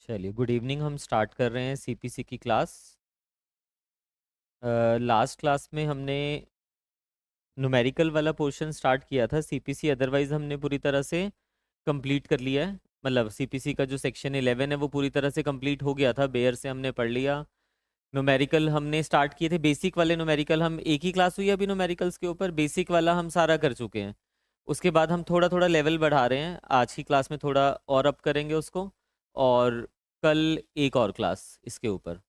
चलिए, good evening. हम start कर रहे हैं सीपीसी की क्लास। लास्ट क्लास में हमने न्यूमेरिकल वाला पोर्शन स्टार्ट किया था सीपीसी, अदरवाइज हमने पूरी तरह से कंप्लीट कर लिया है। मतलब सीपीसी का जो सेक्शन 11 है वो पूरी तरह से कंप्लीट हो गया था, बेयर से हमने पढ़ लिया। न्यूमेरिकल हमने स्टार्ट किए थे, बेसिक वाले न्यूमेरिकल। हम एक ही क्लास हुई है अभी न्यूमेरिकल्स के ऊपर, बेसिक वाला हम सारा कर चुके हैं। उसके बाद हम थोड़ा थोड़ा लेवल बढ़ा रहे हैं, आज की क्लास में थोड़ा और अप करेंगे उसको, और कल एक और क्लास इसके ऊपर।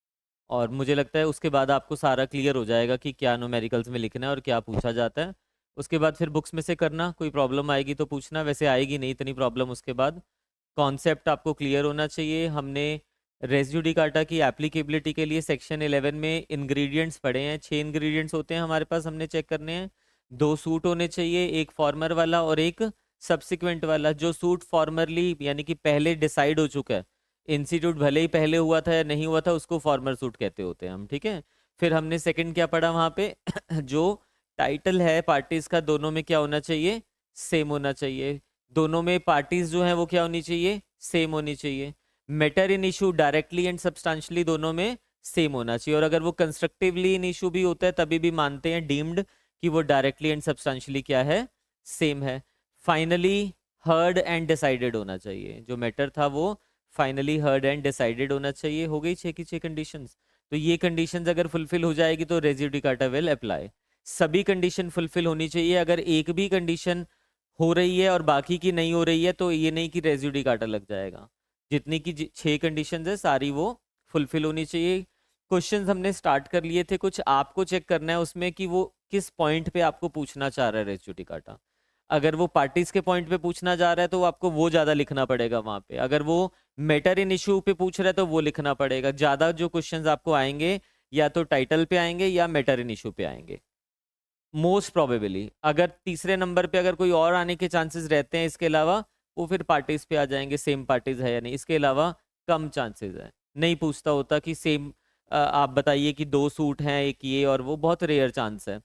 और मुझे लगता है उसके बाद आपको सारा क्लियर हो जाएगा कि क्या न्यूमेरिकल्स में लिखना है और क्या पूछा जाता है। उसके बाद फिर बुक्स में से करना, कोई प्रॉब्लम आएगी तो पूछना, वैसे आएगी नहीं इतनी प्रॉब्लम उसके बाद। कॉन्सेप्ट आपको क्लियर होना चाहिए। हमने रेस जुडिकाटा की एप्लीकेबिलिटी के लिए सेक्शन 11 में इंग्रेडिएंट्स पढ़े हैं। 6 इंग्रेडिएंट्स होते हैं हमारे पास, हमने चेक करने हैं। 2 सूट होने चाहिए, एक फॉर्मर वाला और एक सब्सिक्वेंट वाला। जो सूट फॉर्मरली यानी कि पहले डिसाइड हो चुका है, इंस्टीट्यूट भले ही पहले हुआ था या नहीं हुआ था, उसको फॉर्मर सूट कहते होते हैं हम, ठीक है। फिर हमने सेकंड क्या पढ़ा वहां पे जो टाइटल है पार्टीज का, दोनों में क्या होना चाहिए, सेम होना चाहिए। दोनों में पार्टीज जो है वो क्या होनी चाहिए, सेम होनी चाहिए। Matter in issue directly and substantially दोनों में सेम होना चाहिए। और अगर वो कंस्ट्रक्टिवली इन इशू भी होता है तभी भी मानते हैं, डीम्ड, कि वो डायरेक्टली एंड सब्सटेंशियली क्या है, सेम है। फाइनली हर्ड एंड डिसाइडेड होना चाहिए। जो मैटर था वो फाइनली हर्ड एंड डिसाइडेड होना चाहिए। हो गई 6 की 6 कंडीशंस। तो ये कंडीशंस अगर फुलफिल हो जाएगी तो रेस जुडिकाटा विल अप्लाई। सभी कंडीशन फुलफिल होनी चाहिए। अगर एक भी कंडीशन हो रही है और बाकी की नहीं हो रही है तो ये नहीं कि रेस जुडिकाटा लग जाएगा। जितनी की 6 कंडीशंस है सारी वो फुलफिल होनी चाहिए। क्वेश्चंस हमने स्टार्ट कर लिए थे, कुछ आपको चेक करना है उसमें कि वो किस पॉइंट पे आपको पूछना चाह रहा है रेस जुडिकाटा। अगर वो पार्टीज के पॉइंट पे पूछना जा रहा है तो आपको वो ज्यादा लिखना पड़ेगा वहां पे। अगर वो मैटर इन इशू पे पूछ रहा है तो वो लिखना पड़ेगा ज्यादा। जो क्वेश्चंस आपको आएंगे या तो टाइटल पे आएंगे या मैटर इन इशू पे आएंगे मोस्ट प्रोबेबली। अगर तीसरे नंबर पे अगर कोई और आने के चांसेस रहते हैं इसके अलावा, वो फिर पार्टीज पे आ जाएंगे, सेम पार्टीज है या नहीं। इसके अलावा कम चांसेस है। नहीं पूछता होता कि सेम, आप बताइए कि 2 सूट हैं, एक ये और वो, बहुत रेयर चांस है।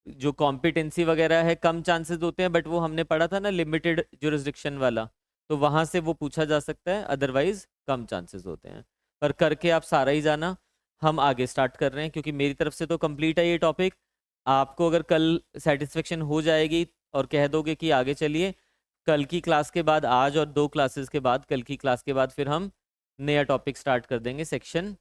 जो कॉम्पिटेंसी वगैरह है कम चांसेस होते हैं, बट वो हमने पढ़ा था ना लिमिटेड जुरिस्डिक्शन वाला, तो वहां से वो पूछा जा सकता है, अदरवाइज कम चांसेस होते हैं। पर करके आप सारा ही जाना। हम आगे स्टार्ट कर रहे हैं क्योंकि मेरी तरफ से तो कंप्लीट है ये टॉपिक। आपको अगर कल सेटिस्फेक्शन हो जाएगी और कह दोगे कि आगे चलिए, कल की क्लास के बाद, आज और 2 क्लासेस के बाद, कल की क्लास के बाद फिर हम नया टॉपिक स्टार्ट कर देंगे। सेक्शन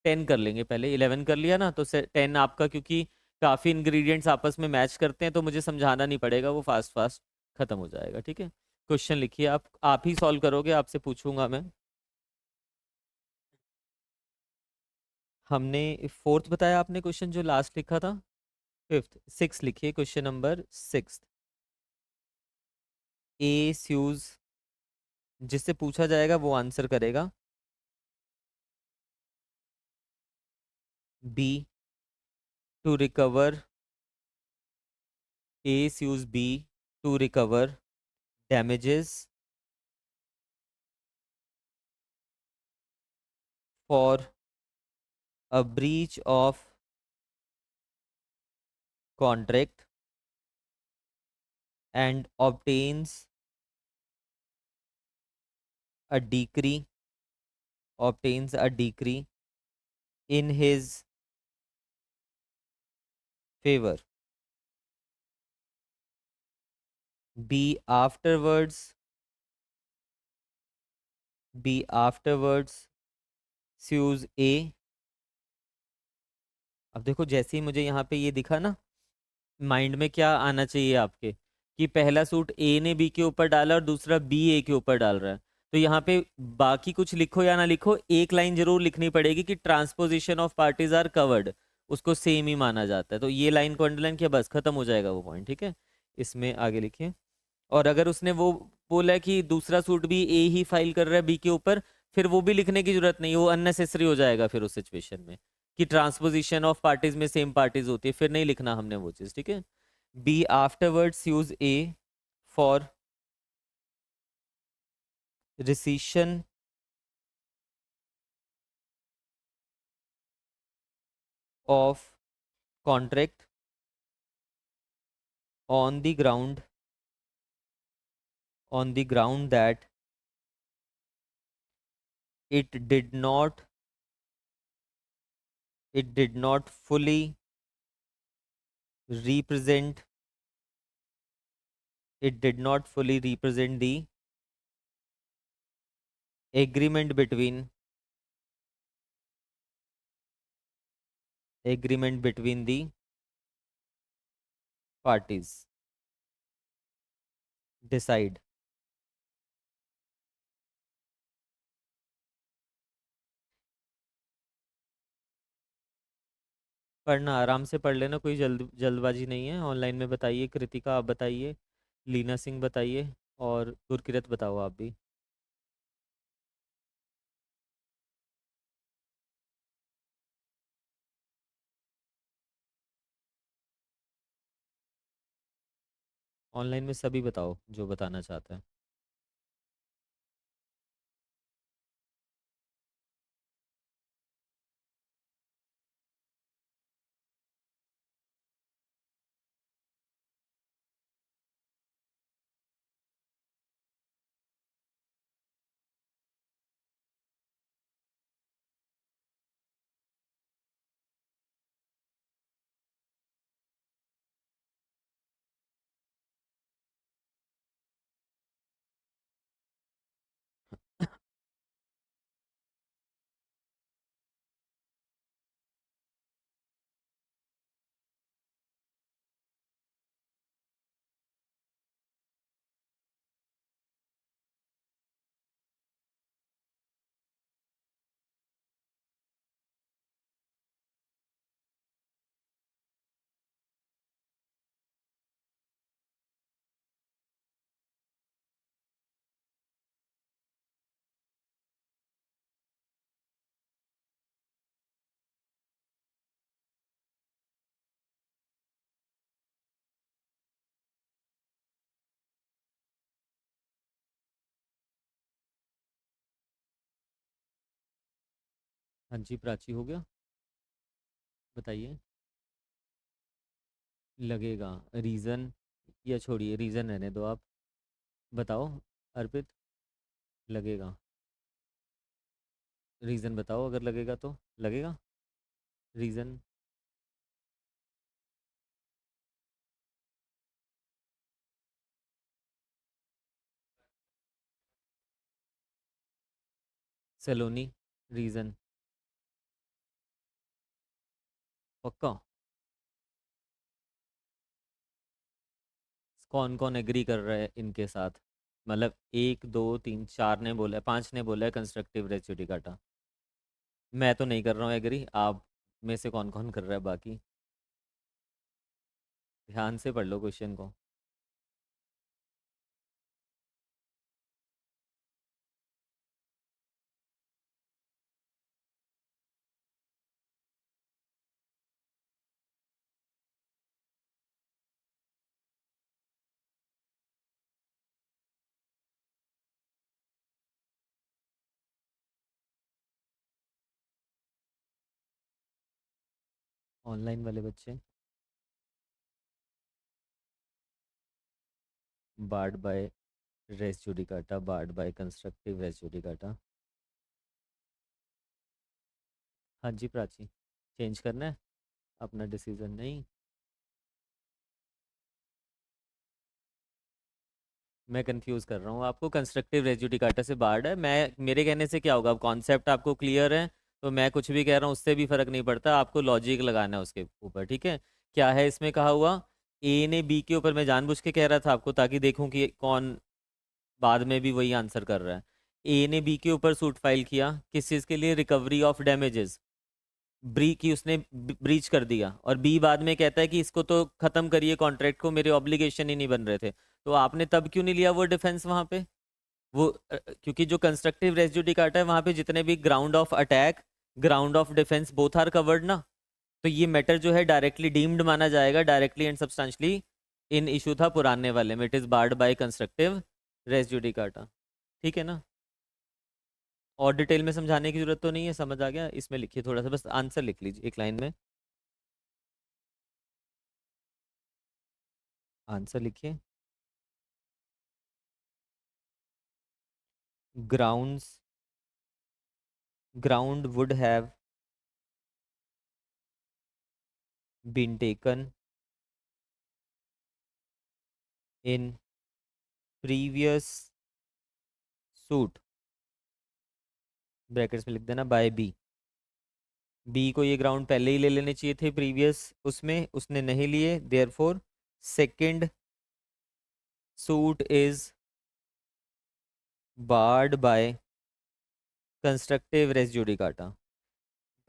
10 कर लेंगे, पहले 11 कर लिया ना, तो 10 आपका, क्योंकि काफ़ी इंग्रेडिएंट्स आपस में मैच करते हैं तो मुझे समझाना नहीं पड़ेगा, वो फास्ट फास्ट खत्म हो जाएगा, ठीक है। क्वेश्चन लिखिए, आप ही सॉल्व करोगे, आपसे पूछूंगा मैं। हमने फोर्थ बताया आपने क्वेश्चन जो लास्ट लिखा था। फिफ्थ, सिक्स लिखिए, क्वेश्चन नंबर 6। ए स्यूज, जिससे पूछा जाएगा वो आंसर करेगा। B, to recover, A sues B to recover damages for a breach of contract and a decree obtains a decree in his favor. B afterwards, B afterwards sues A। अब देखो, जैसे ही मुझे यहाँ पे ये दिखा ना, माइंड में क्या आना चाहिए आपके, कि पहला सूट ए ने बी के ऊपर डाला और दूसरा बी ए के ऊपर डाल रहा है। तो यहाँ पे बाकी कुछ लिखो या ना लिखो, एक लाइन जरूर लिखनी पड़ेगी कि transposition of parties are covered, उसको सेम ही माना जाता है। तो ये लाइन को अंडरलाइन किया, बस खत्म हो जाएगा वो पॉइंट, ठीक है। इसमें आगे लिखिए। और अगर उसने वो बोला है कि दूसरा सूट भी ए ही फाइल कर रहा है बी के ऊपर, फिर वो भी लिखने की जरूरत नहीं है, वो अननेसेसरी हो जाएगा फिर उस सिचुएशन में, कि ट्रांसपोजिशन ऑफ पार्टीज में सेम पार्टीज होती है, फिर नहीं लिखना हमने वो चीज, ठीक है। B afterwards sues A for rescission of contract on the ground that it did not fully represent it did not fully represent the agreement between the parties. Decide. पढ़ना आराम से पढ़ लेना, कोई जल्दबाजी नहीं है। ऑनलाइन में बताइए, कृतिका आप बताइए, लीना सिंह बताइए, और गुरकिरत बताओ आप भी। ऑनलाइन में सभी बताओ जो बताना चाहता है। हाँ जी, प्राची हो गया। बताइए। लगेगा। रीज़न, या छोड़िए, रीज़न रहने दो आप। बताओ अर्पित। लगेगा। रीज़न बताओ, अगर लगेगा तो लगेगा। रीज़न। सलोनी। रीज़न। पक्का। कौन कौन एग्री कर रहा है इनके साथ? मतलब एक दो तीन चार ने बोला है, पांच ने बोला है कंस्ट्रक्टिव रेसिड्यू काटा। मैं तो नहीं कर रहा हूँ एग्री, आप में से कौन कौन कर रहा है बाकी? ध्यान से पढ़ लो क्वेश्चन को। ऑनलाइन वाले बच्चे। Barred by res judicata, barred by constructive res judicata. हाँ जी प्राची, चेंज करना है अपना डिसीजन? नहीं, मैं कंफ्यूज कर रहा हूँ आपको। कंस्ट्रक्टिव रेजुडिकाटा से बार्ड है। मैं, मेरे कहने से क्या होगा? अब कॉन्सेप्ट आपको क्लियर है तो मैं कुछ भी कह रहा हूँ उससे भी फर्क नहीं पड़ता, आपको लॉजिक लगाना है उसके ऊपर, ठीक है? क्या है इसमें कहा हुआ? ए ने बी के ऊपर, मैं जानबूझ के कह रहा था आपको ताकि देखूं कि कौन बाद में भी वही आंसर कर रहा है। ए ने बी के ऊपर सूट फाइल किया, किस चीज़ के लिए? Recovery of damages. ब्री की उसने ब्रीच कर दिया, और बी बाद में कहता है कि इसको तो खत्म करिए कॉन्ट्रैक्ट को, मेरे ऑब्लिगेशन ही नहीं बन रहे थे। तो आपने तब क्यों नहीं लिया वो डिफेंस वहां पे? वो क्योंकि जो कंस्ट्रक्टिव रेस जुडिकाटा है वहां पे जितने भी ground of attack, ground of defence, both are covered ना। तो ये मैटर जो है डायरेक्टली डीम्ड माना जाएगा, directly and substantially in issue था पुराने वाले में। It is barred by constructive res judicata. ठीक है ना? और डिटेल में समझाने की जरूरत तो नहीं है, समझ आ गया? इसमें लिखिए थोड़ा सा, बस आंसर लिख लीजिए एक लाइन में। आंसर लिखिए। Grounds ground would have been taken in previous suit, brackets में लिख देना, बाय बी। बी को ये ग्राउंड पहले ही ले लेने चाहिए थे प्रीवियस उसमें, उसने नहीं लिए, therefore second suit is barred by constructive res judicata.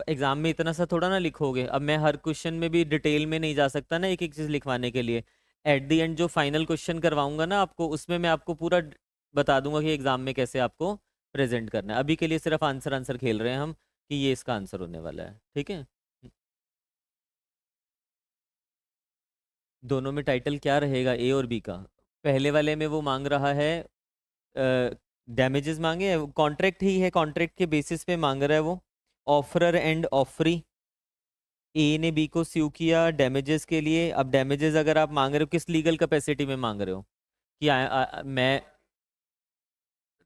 Exam में इतना सा थोड़ा ना लिखोगे, अब मैं हर क्वेश्चन में भी डिटेल में नहीं जा सकता ना एक एक चीज लिखवाने के लिए। एट द एंड जो फाइनल क्वेश्चन करवाऊंगा ना आपको, उसमें मैं आपको पूरा बता दूंगा कि एग्जाम में कैसे आपको प्रेजेंट करना है। अभी के लिए सिर्फ आंसर आंसर खेल रहे हैं हम कि ये इसका आंसर होने वाला है, ठीक है। दोनों में टाइटल क्या रहेगा ए और बी का? पहले वाले में वो मांग रहा है डैमेजेस मांगे, कॉन्ट्रैक्ट ही है, कॉन्ट्रैक्ट के बेसिस पे मांग रहा है वो। ऑफरर एंड ऑफरी, ए ने बी को स्यू किया डैमेजेस के लिए। अब डैमेजेस अगर आप मांग रहे हो किस लीगल कैपेसिटी में मांग रहे हो? कि मैं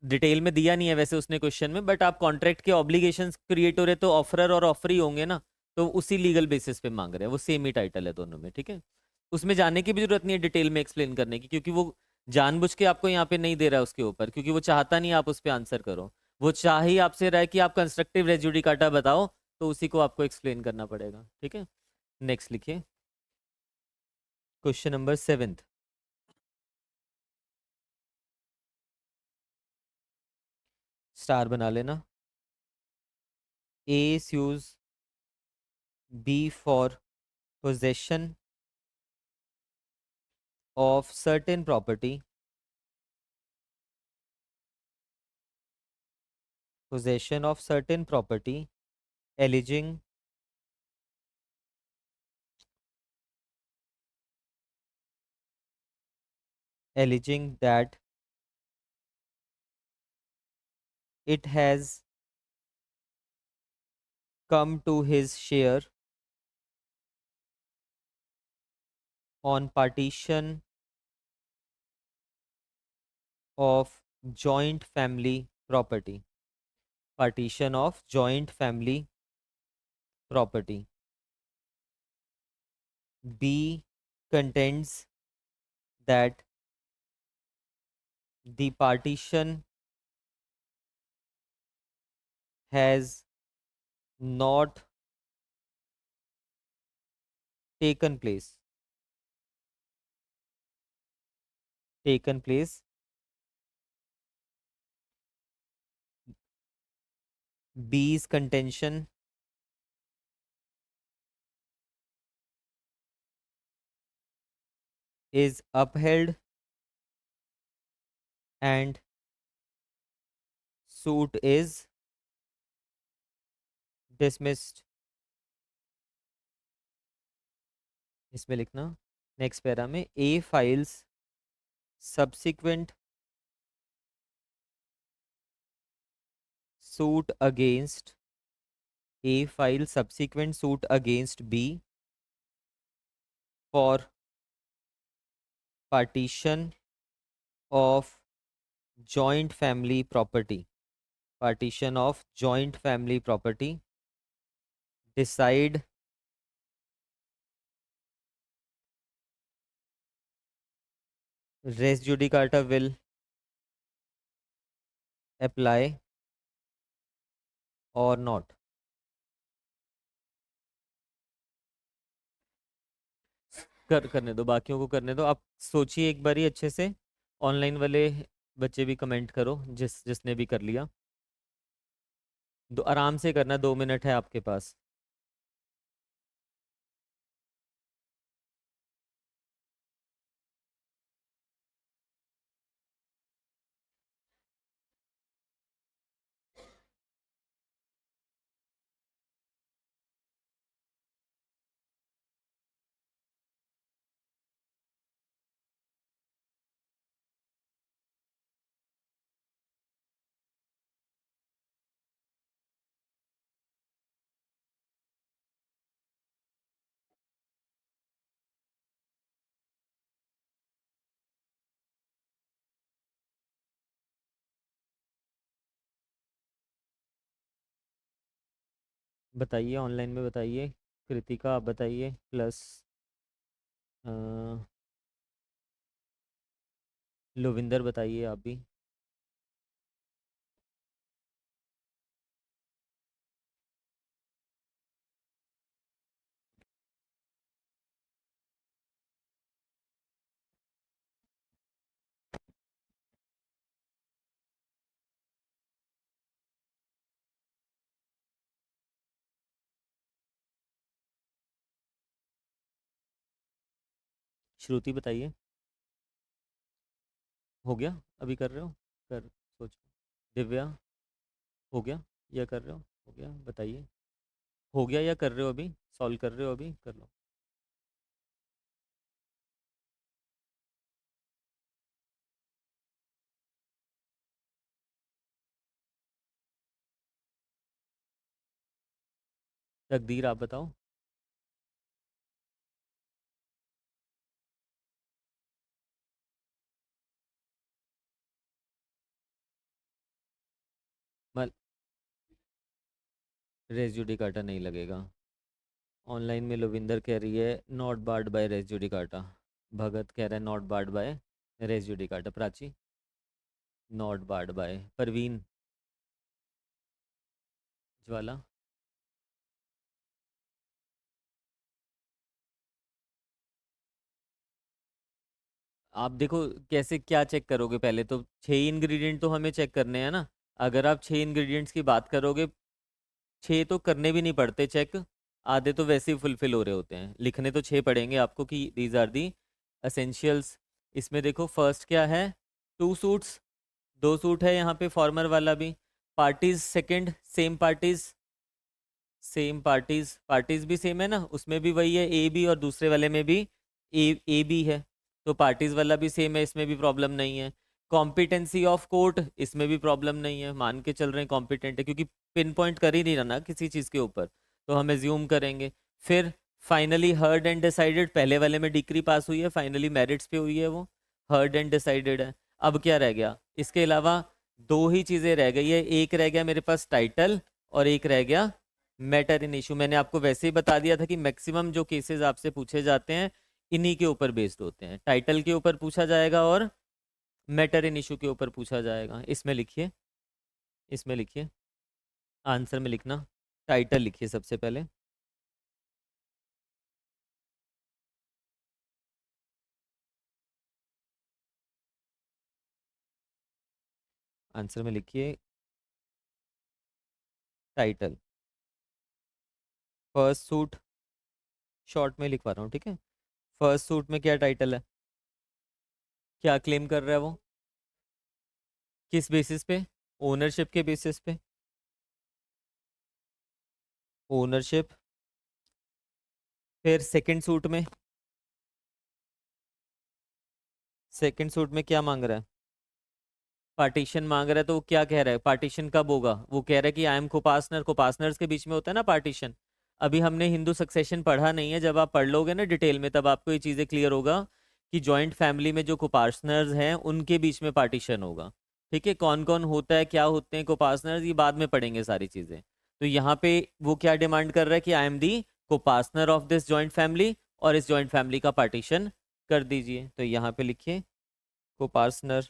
डिटेल में दिया नहीं है वैसे उसने क्वेश्चन में, बट आप कॉन्ट्रैक्ट के ऑब्लिगेशंस क्रिएट हो रहे तो ऑफरर और ऑफरी होंगे ना, तो उसी लीगल बेसिस पे मांग रहे हैं, वो सेम ही टाइटल है दोनों में, ठीक है। उसमें जाने की भी जरूरत नहीं है डिटेल में एक्सप्लेन करने की, क्योंकि वो जानबूझ के आपको यहाँ पे नहीं दे रहा है उसके ऊपर, क्योंकि वो चाहता नहीं आप उस पर आंसर करो। वो चाह ही आपसे रहा है कि आप कंस्ट्रक्टिव रेस जुडिकाटा बताओ, तो उसी को आपको एक्सप्लेन करना पड़ेगा, ठीक है। नेक्स्ट लिखिए, क्वेश्चन नंबर 7। स्टार बना लेना। ए sues B for possession of certain property, possession of certain property, alleging that it has come to his share on partition of joint family property, partition of joint family property. B contends that the partition has not taken place, taken place. B's contention is upheld and suit is dismissed। इसमें लिखना next para में, A files subsequent suit against, A file subsequent suit against B for partition of joint family property, partition of joint family property. Decide res judicata will apply और not. करने दो, बाकियों को करने दो, आप सोचिए एक बारी अच्छे से। ऑनलाइन वाले बच्चे भी कमेंट करो, जिसने भी कर लिया। आराम से करना, 2 मिनट है आपके पास। बताइए, ऑनलाइन में बताइए। कृतिका आप बताइए, प्लस लोविंदर बताइए आप भी। श्रुति बताइए। हो गया? अभी कर रहे हो? कर सोचो। दिव्या, हो गया या कर रहे हो गया, बताइए। हो गया या कर रहे हो अभी? सॉल्व कर रहे हो अभी? कर लो। तकदीर आप बताओ। मल रेस जुडिकाटा नहीं लगेगा। ऑनलाइन में लोविंदर कह रही है not barred by res judicata. Bhagat कह रहा है not barred by res judicata. Prachi, not barred by. Parveen, Jwala. आप देखो कैसे, क्या चेक करोगे? पहले तो 6 इंग्रेडिएंट तो हमें चेक करने हैं ना। अगर आप 6 इंग्रेडिएंट्स की बात करोगे, 6 तो करने भी नहीं पड़ते चेक। आधे तो वैसे ही फुलफिल हो रहे होते हैं। लिखने तो 6 पड़ेंगे आपको कि दीज आर दी असेंशियल्स। इसमें देखो फर्स्ट क्या है, 2 सूट्स। 2 सूट है यहाँ पे, फॉर्मर वाला भी। Parties second, same parties. Same parties, parties भी सेम है ना, उसमें भी वही है ए बी, और दूसरे वाले में भी ए बी है। तो पार्टीज वाला भी सेम है, इसमें भी प्रॉब्लम नहीं है। कॉम्पिटेंसी ऑफ कोर्ट, इसमें भी प्रॉब्लम नहीं है, मान के चल रहे हैं कॉम्पिटेंट है, क्योंकि पिन पॉइंट कर ही नहीं रहा ना किसी चीज़ के ऊपर, तो हम एज्यूम करेंगे। फिर फाइनली हर्ड एंड डिसाइडेड, पहले वाले में डिक्री पास हुई है, फाइनली मेरिट्स पे हुई है वो। हर्ड एंड डिसाइडेड है। अब क्या रह गया इसके अलावा? 2 ही चीज़ें रह गई है। एक रह गया मेरे पास टाइटल, और एक रह गया मैटर इन इशू। मैंने आपको वैसे ही बता दिया था कि मैक्सिमम जो केसेस आपसे पूछे जाते हैं इन्हीं के ऊपर बेस्ड होते हैं। टाइटल के ऊपर पूछा जाएगा और मैटर इन इशू के ऊपर पूछा जाएगा। इसमें लिखिए, इसमें लिखिए, आंसर में लिखना। टाइटल लिखिए सबसे पहले। आंसर में लिखिए टाइटल। फर्स्ट सूट, शॉर्ट में लिखवा रहा हूँ, ठीक है। फर्स्ट सूट में क्या टाइटल है? क्या क्लेम कर रहा है वो? किस बेसिस पे? ओनरशिप के बेसिस पे। ओनरशिप। फिर सेकंड सूट में, सेकंड सूट में क्या मांग रहा है? पार्टीशन मांग रहा है। तो वो क्या कह रहा है, पार्टीशन कब होगा? वो कह रहा है कि आई एम कोपासनर। कोपासनर्स के बीच में होता है ना पार्टीशन। अभी हमने हिंदू सक्सेशन पढ़ा नहीं है, जब आप पढ़ लोगे ना डिटेल में तब आपको ये चीज़ें क्लियर होगा कि जॉइंट फैमिली में जो कोपासनर्स हैं उनके बीच में पार्टीशन होगा। ठीक है, कौन कौन होता है, क्या होते हैं कोपासनर्स, ये बाद में पढ़ेंगे सारी चीज़ें। तो यहाँ पे वो क्या डिमांड कर रहा है कि I am the coparcener of this joint family, और इस जॉइंट फैमिली का पार्टीशन कर दीजिए। तो यहाँ पे लिखिए coparcener.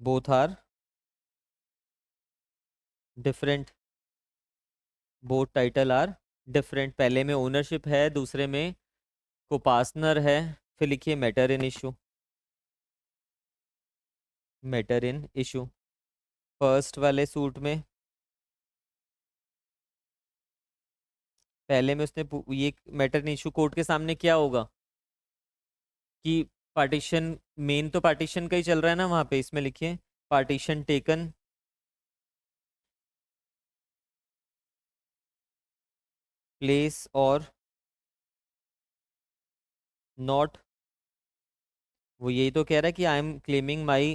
Both are different. Both title are different. पहले में ओनरशिप है, दूसरे में कोपासनर है। फिर लिखिए matter in issue. Matter in issue. First वाले सूट में पहले में उसने ये मैटर इन इशू कोर्ट के सामने क्या होगा कि पार्टीशन, मेन तो पार्टीशन का ही चल रहा है ना वहां पे। इसमें लिखिए पार्टीशन टेकन प्लेस और नॉट। वो यही तो कह रहा है कि I M claiming my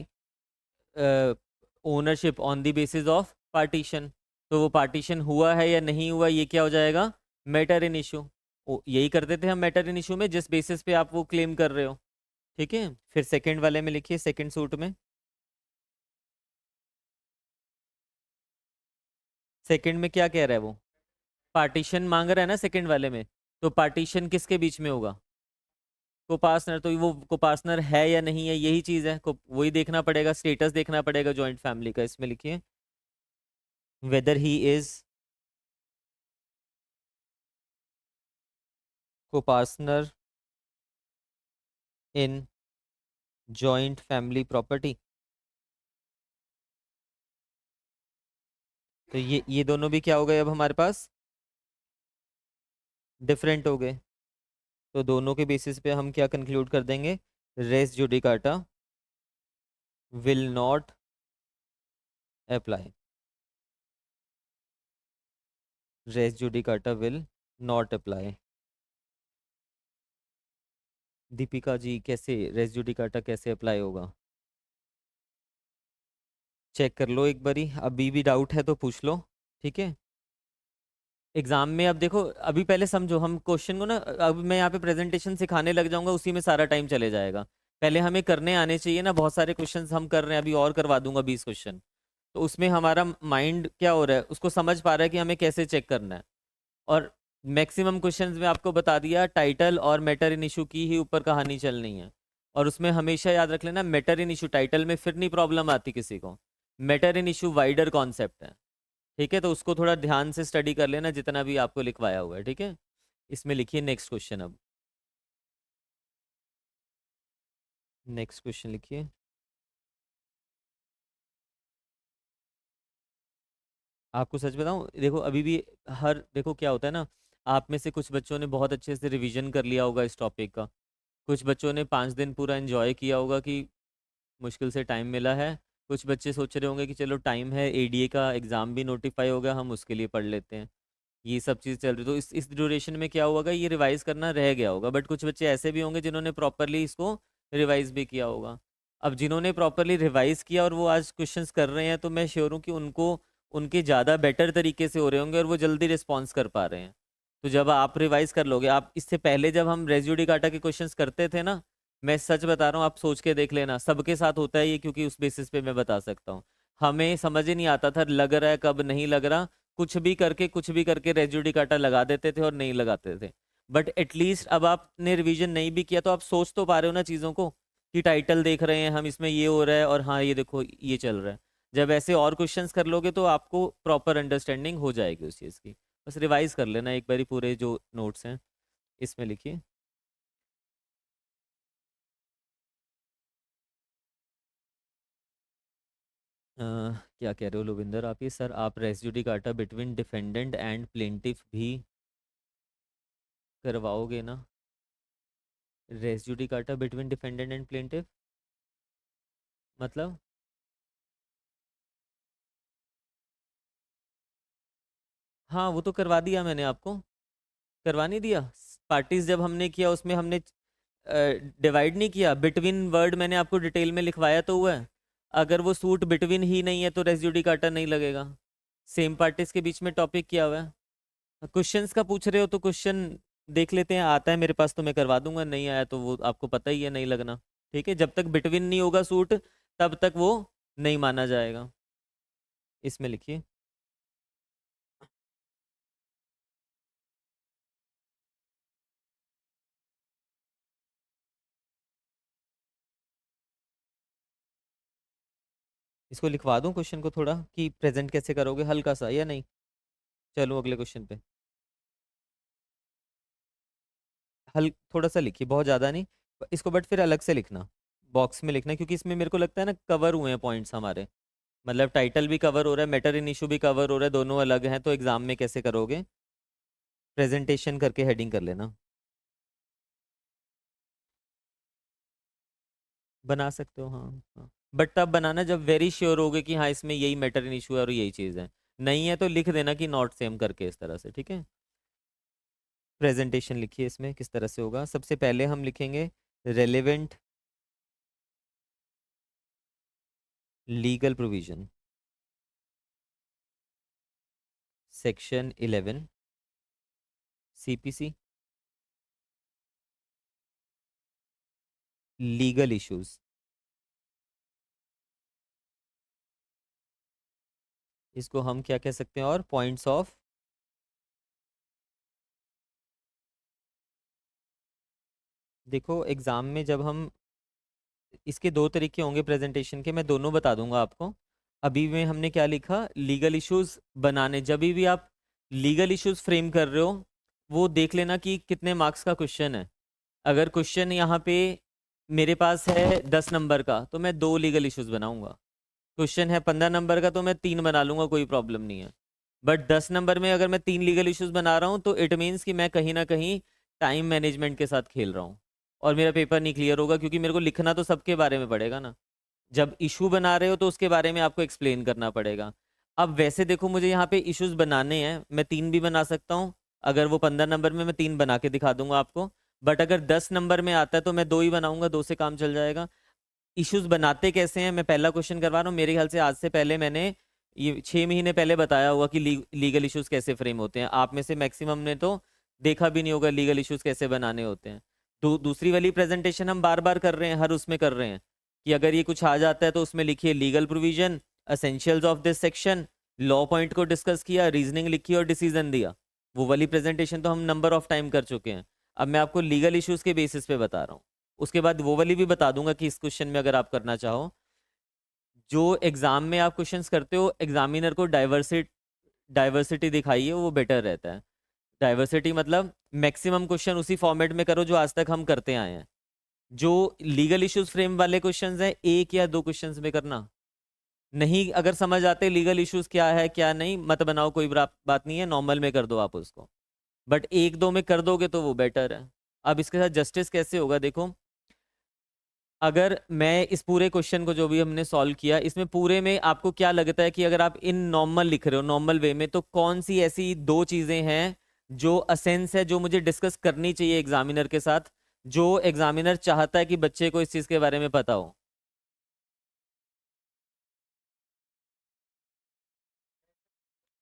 ownership on the basis of partition. तो वो पार्टीशन हुआ है या नहीं हुआ, ये क्या हो जाएगा? Matter in issue. यही करते थे हम मैटर इन इशू में, जिस बेसिस पे आप वो क्लेम कर रहे हो। ठीक है, फिर सेकंड वाले में लिखिए, सेकंड सूट में सेकंड में क्या कह रहा है वो? पार्टीशन मांग रहा है ना सेकंड वाले में। तो पार्टीशन किसके बीच में होगा? कोपार्टनर। तो वो कोपार्टनर है या नहीं है, यही चीज है वही देखना पड़ेगा, स्टेटस देखना पड़ेगा जॉइंट फैमिली का। इसमें लिखिए whether he is copartner in joint family property. तो ये दोनों भी क्या हो गए अब हमारे पास? डिफरेंट हो गए। तो दोनों के बेसिस पे हम क्या कंक्लूड कर देंगे? Res judicata will not apply. Res judicata will not apply. Deepika ji कैसे रेस जुडिकाटा कैसे अप्लाई होगा? चेक कर लो एक बारी, अभी भी डाउट है तो पूछ लो। ठीक है। एग्जाम में अब देखो, अभी पहले समझो हम क्वेश्चन को ना। अब मैं यहाँ पे प्रेजेंटेशन सिखाने लग जाऊंगा, उसी में सारा टाइम चले जाएगा। पहले हमें करने आने चाहिए ना, बहुत सारे क्वेश्चंस हम कर रहे हैं, अभी और करवा दूंगा 20 क्वेश्चन। तो उसमें हमारा माइंड क्या हो रहा है, उसको समझ पा रहा है कि हमें कैसे चेक करना है। और मैक्सिमम क्वेश्चंस में आपको बता दिया, टाइटल और मैटर इन इशू की ही ऊपर कहानी चलनी है। और उसमें हमेशा याद रख लेना, मैटर इन इशू टाइटल में फिर नहीं प्रॉब्लम आती किसी को। Matter in issue wider concept है। ठीक है, तो उसको थोड़ा ध्यान से स्टडी कर लेना जितना भी आपको लिखवाया हुआ है। ठीक है। इसमें लिखिए नेक्स्ट क्वेश्चन अब। नेक्स्ट क्वेश्चन लिखिए। आपको सच बताऊं, देखो अभी भी हर देखो क्या होता है ना, आप में से कुछ बच्चों ने बहुत अच्छे से रिवीजन कर लिया होगा इस टॉपिक का। कुछ बच्चों ने 5 दिन पूरा एंजॉय किया होगा कि मुश्किल से टाइम मिला है। कुछ बच्चे सोच रहे होंगे कि चलो टाइम है, एडीए का एग्ज़ाम भी नोटिफाई हो गया, हम उसके लिए पढ़ लेते हैं। ये सब चीज़ चल रही, तो इस ड्यूरेशन में क्या हुआ, ये रिवाइज करना रह गया होगा। बट कुछ बच्चे ऐसे भी होंगे जिन्होंने प्रॉपरली इसको रिवाइज भी किया होगा। अब जिन्होंने प्रॉपरली रिवाइज किया और वो आज क्वेश्चंस कर रहे हैं, तो मैं श्योर हूँ कि उनको उनके ज़्यादा बेटर तरीके से हो रहे होंगे और वो जल्दी रिस्पॉन्स कर पा रहे हैं। तो जब आप रिवाइज कर लोगे, आप इससे पहले जब हम रेज्यूडी काटा के क्वेश्चंस करते थे ना, मैं सच बता रहा हूँ, आप सोच के देख लेना, सबके साथ होता है ये, क्योंकि उस बेसिस पे मैं बता सकता हूँ। हमें समझ ही नहीं आता था लग रहा है कब नहीं लग रहा। कुछ भी करके रेजिड्यू काटा लगा देते थे और नहीं लगाते थे। बट एटलीस्ट अब आपने रिवीजन नहीं भी किया तो आप सोच तो पा रहे हो ना चीज़ों को, कि टाइटल देख रहे हैं हम, इसमें ये हो रहा है और हाँ ये देखो ये चल रहा है। जब ऐसे और क्वेश्चंस कर लोगे तो आपको प्रॉपर अंडरस्टैंडिंग हो जाएगी उस चीज़ की। बस रिवाइज कर लेना एक बारी पूरे जो नोट्स हैं। इसमें लिखिए क्या कह रहे हो लोविंदर आप, ये सर आप res judicata between defendant and plaintiff भी करवाओगे ना? Res judicata between defendant and plaintiff मतलब? हाँ वो तो करवा दिया मैंने आपको। करवा नहीं दिया? पार्टीज जब हमने किया उसमें हमने डिवाइड नहीं किया, बिटवीन वर्ड मैंने आपको डिटेल में लिखवाया तो हुआ है। अगर वो सूट बिटवीन ही नहीं है तो रेस जुडिकाटा नहीं लगेगा। सेम पार्टीज के बीच में टॉपिक किया हुआ है। क्वेश्चंस का पूछ रहे हो तो क्वेश्चन देख लेते हैं, आता है मेरे पास तो मैं करवा दूंगा, नहीं आया तो वो आपको पता ही है नहीं लगना। ठीक है, जब तक बिटवीन नहीं होगा सूट तब तक वो नहीं माना जाएगा। इसमें लिखिए इसको लिखवा दूं क्वेश्चन को थोड़ा, कि प्रेजेंट कैसे करोगे हल्का सा या नहीं? चलो अगले क्वेश्चन पे। हल थोड़ा सा लिखिए, बहुत ज़्यादा नहीं। इसको बट फिर अलग से लिखना, बॉक्स में लिखना, क्योंकि इसमें मेरे को लगता है ना कवर हुए हैं पॉइंट्स हमारे। मतलब टाइटल भी कवर हो रहा है, मैटर इन इशू भी कवर हो रहा है, दोनों अलग हैं, तो एग्जाम में कैसे करोगे? प्रेजेंटेशन करके हेडिंग कर लेना। बना सकते हो हाँ। हाँ बट तब बनाना जब वेरी श्योर होगे कि हाँ इसमें यही मैटर इन इशू है और यही चीज़ है। नहीं है तो लिख देना कि नॉट सेम करके, इस तरह से। ठीक है। प्रेजेंटेशन लिखिए, इसमें किस तरह से होगा, सबसे पहले हम लिखेंगे relevant legal provision, section 11 CPC, legal issues. इसको हम क्या कह सकते हैं, और पॉइंट्स ऑफ, देखो एग्जाम में जब हम, इसके दो तरीके होंगे प्रेजेंटेशन के, मैं दोनों बता दूंगा आपको। अभी में हमने क्या लिखा, लीगल इश्यूज बनाने, जब भी आप लीगल इश्यूज फ्रेम कर रहे हो, वो देख लेना कि कितने मार्क्स का क्वेश्चन है। अगर क्वेश्चन यहाँ पे मेरे पास है 10 नंबर का, तो मैं 2 लीगल इश्यूज बनाऊंगा। क्वेश्चन है 15 नंबर का, तो मैं 3 बना लूंगा, कोई प्रॉब्लम नहीं है। बट 10 नंबर में अगर मैं 3 लीगल इश्यूज बना रहा हूँ, तो इट मीन्स कि मैं कहीं ना कहीं टाइम मैनेजमेंट के साथ खेल रहा हूँ, और मेरा पेपर नहीं क्लियर होगा, क्योंकि मेरे को लिखना तो सबके बारे में पड़ेगा ना। जब इशू बना रहे हो तो उसके बारे में आपको एक्सप्लेन करना पड़ेगा। अब वैसे देखो, मुझे यहाँ पे इश्यूज बनाने हैं, मैं 3 भी बना सकता हूँ। अगर वो 15 नंबर में, मैं 3 बना के दिखा दूंगा आपको। बट अगर 10 नंबर में आता है, तो मैं 2 ही बनाऊंगा, 2 से काम चल जाएगा। इश्यूज बनाते कैसे हैं, मैं पहला क्वेश्चन करवा रहा हूँ। मेरे ख्याल से आज से पहले मैंने ये 6 महीने पहले बताया हुआ कि लीगल इश्यूज कैसे फ्रेम होते हैं। आप में से मैक्सिमम ने तो देखा भी नहीं होगा लीगल इश्यूज कैसे बनाने होते हैं। तो दूसरी वाली प्रेजेंटेशन हम बार बार कर रहे हैं, हर उसमें कर रहे हैं कि अगर ये कुछ आ जाता है तो उसमें लिखिए legal provision, essentials of this section, law point को डिस्कस किया, रीजनिंग लिखी और डिसीजन दिया। वो वाली प्रेजेंटेशन तो हम नंबर ऑफ टाइम कर चुके हैं। अब मैं आपको लीगल इश्यूज के बेसिस पे बता रहा हूँ। उसके बाद वो वाली भी बता दूंगा कि इस क्वेश्चन में अगर आप करना चाहो, जो एग्जाम में आप क्वेश्चंस करते हो, एग्जामिनर को डाइवर्सिटी दिखाइए, वो बेटर रहता है। डाइवर्सिटी मतलब मैक्सिमम क्वेश्चन उसी फॉर्मेट में करो जो आज तक हम करते आए हैं। जो लीगल इश्यूज फ्रेम वाले क्वेश्चंस हैं, 1 या 2 क्वेश्चंस में करना। नहीं अगर समझ आते लीगल इश्यूज क्या है क्या नहीं, मत बनाओ, कोई बात नहीं है, नॉर्मल में कर दो आप उसको। बट 1 2 में कर दोगे तो वो बेटर है। अब इसके साथ जस्टिस कैसे होगा, देखो। अगर मैं इस पूरे क्वेश्चन को जो भी हमने सॉल्व किया, इसमें पूरे में आपको क्या लगता है कि अगर आप इन नॉर्मल लिख रहे हो, नॉर्मल वे में, तो कौन सी ऐसी 2 चीजें हैं जो असेंस है, जो मुझे डिस्कस करनी चाहिए एग्जामिनर के साथ, जो एग्जामिनर चाहता है कि बच्चे को इस चीज के बारे में पता हो।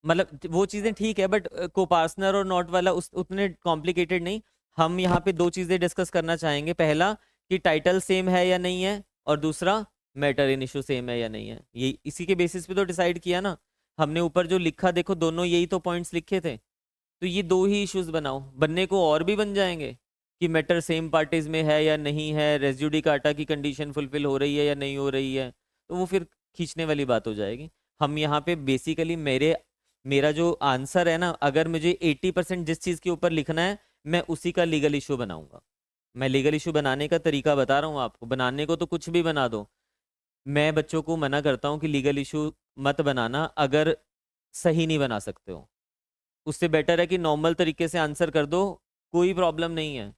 मतलब वो चीजें ठीक है, बट कोपार्सनर और नॉट वाला उस उतने कॉम्प्लिकेटेड नहीं। हम यहाँ पे 2 चीजें डिस्कस करना चाहेंगे। पहला कि टाइटल सेम है या नहीं है, और दूसरा मैटर इन इशू सेम है या नहीं है। ये इसी के बेसिस पे तो डिसाइड किया ना हमने। ऊपर जो लिखा देखो, दोनों यही तो पॉइंट्स लिखे थे। तो ये 2 ही इश्यूज बनाओ, बनने को और भी बन जाएंगे कि मैटर सेम पार्टीज में है या नहीं है, रेजिड्यू काटा की कंडीशन फुलफिल हो रही है या नहीं हो रही है, तो वो फिर खींचने वाली बात हो जाएगी। हम यहाँ पे बेसिकली मेरा जो आंसर है ना, अगर मुझे 80% जिस चीज़ के ऊपर लिखना है, मैं उसी का लीगल इशू बनाऊंगा। मैं लीगल इशू बनाने का तरीका बता रहा हूँ आपको। बनाने को तो कुछ भी बना दो। मैं बच्चों को मना करता हूँ कि लीगल इशू मत बनाना अगर सही नहीं बना सकते हो। उससे बेटर है कि नॉर्मल तरीके से आंसर कर दो, कोई प्रॉब्लम नहीं है।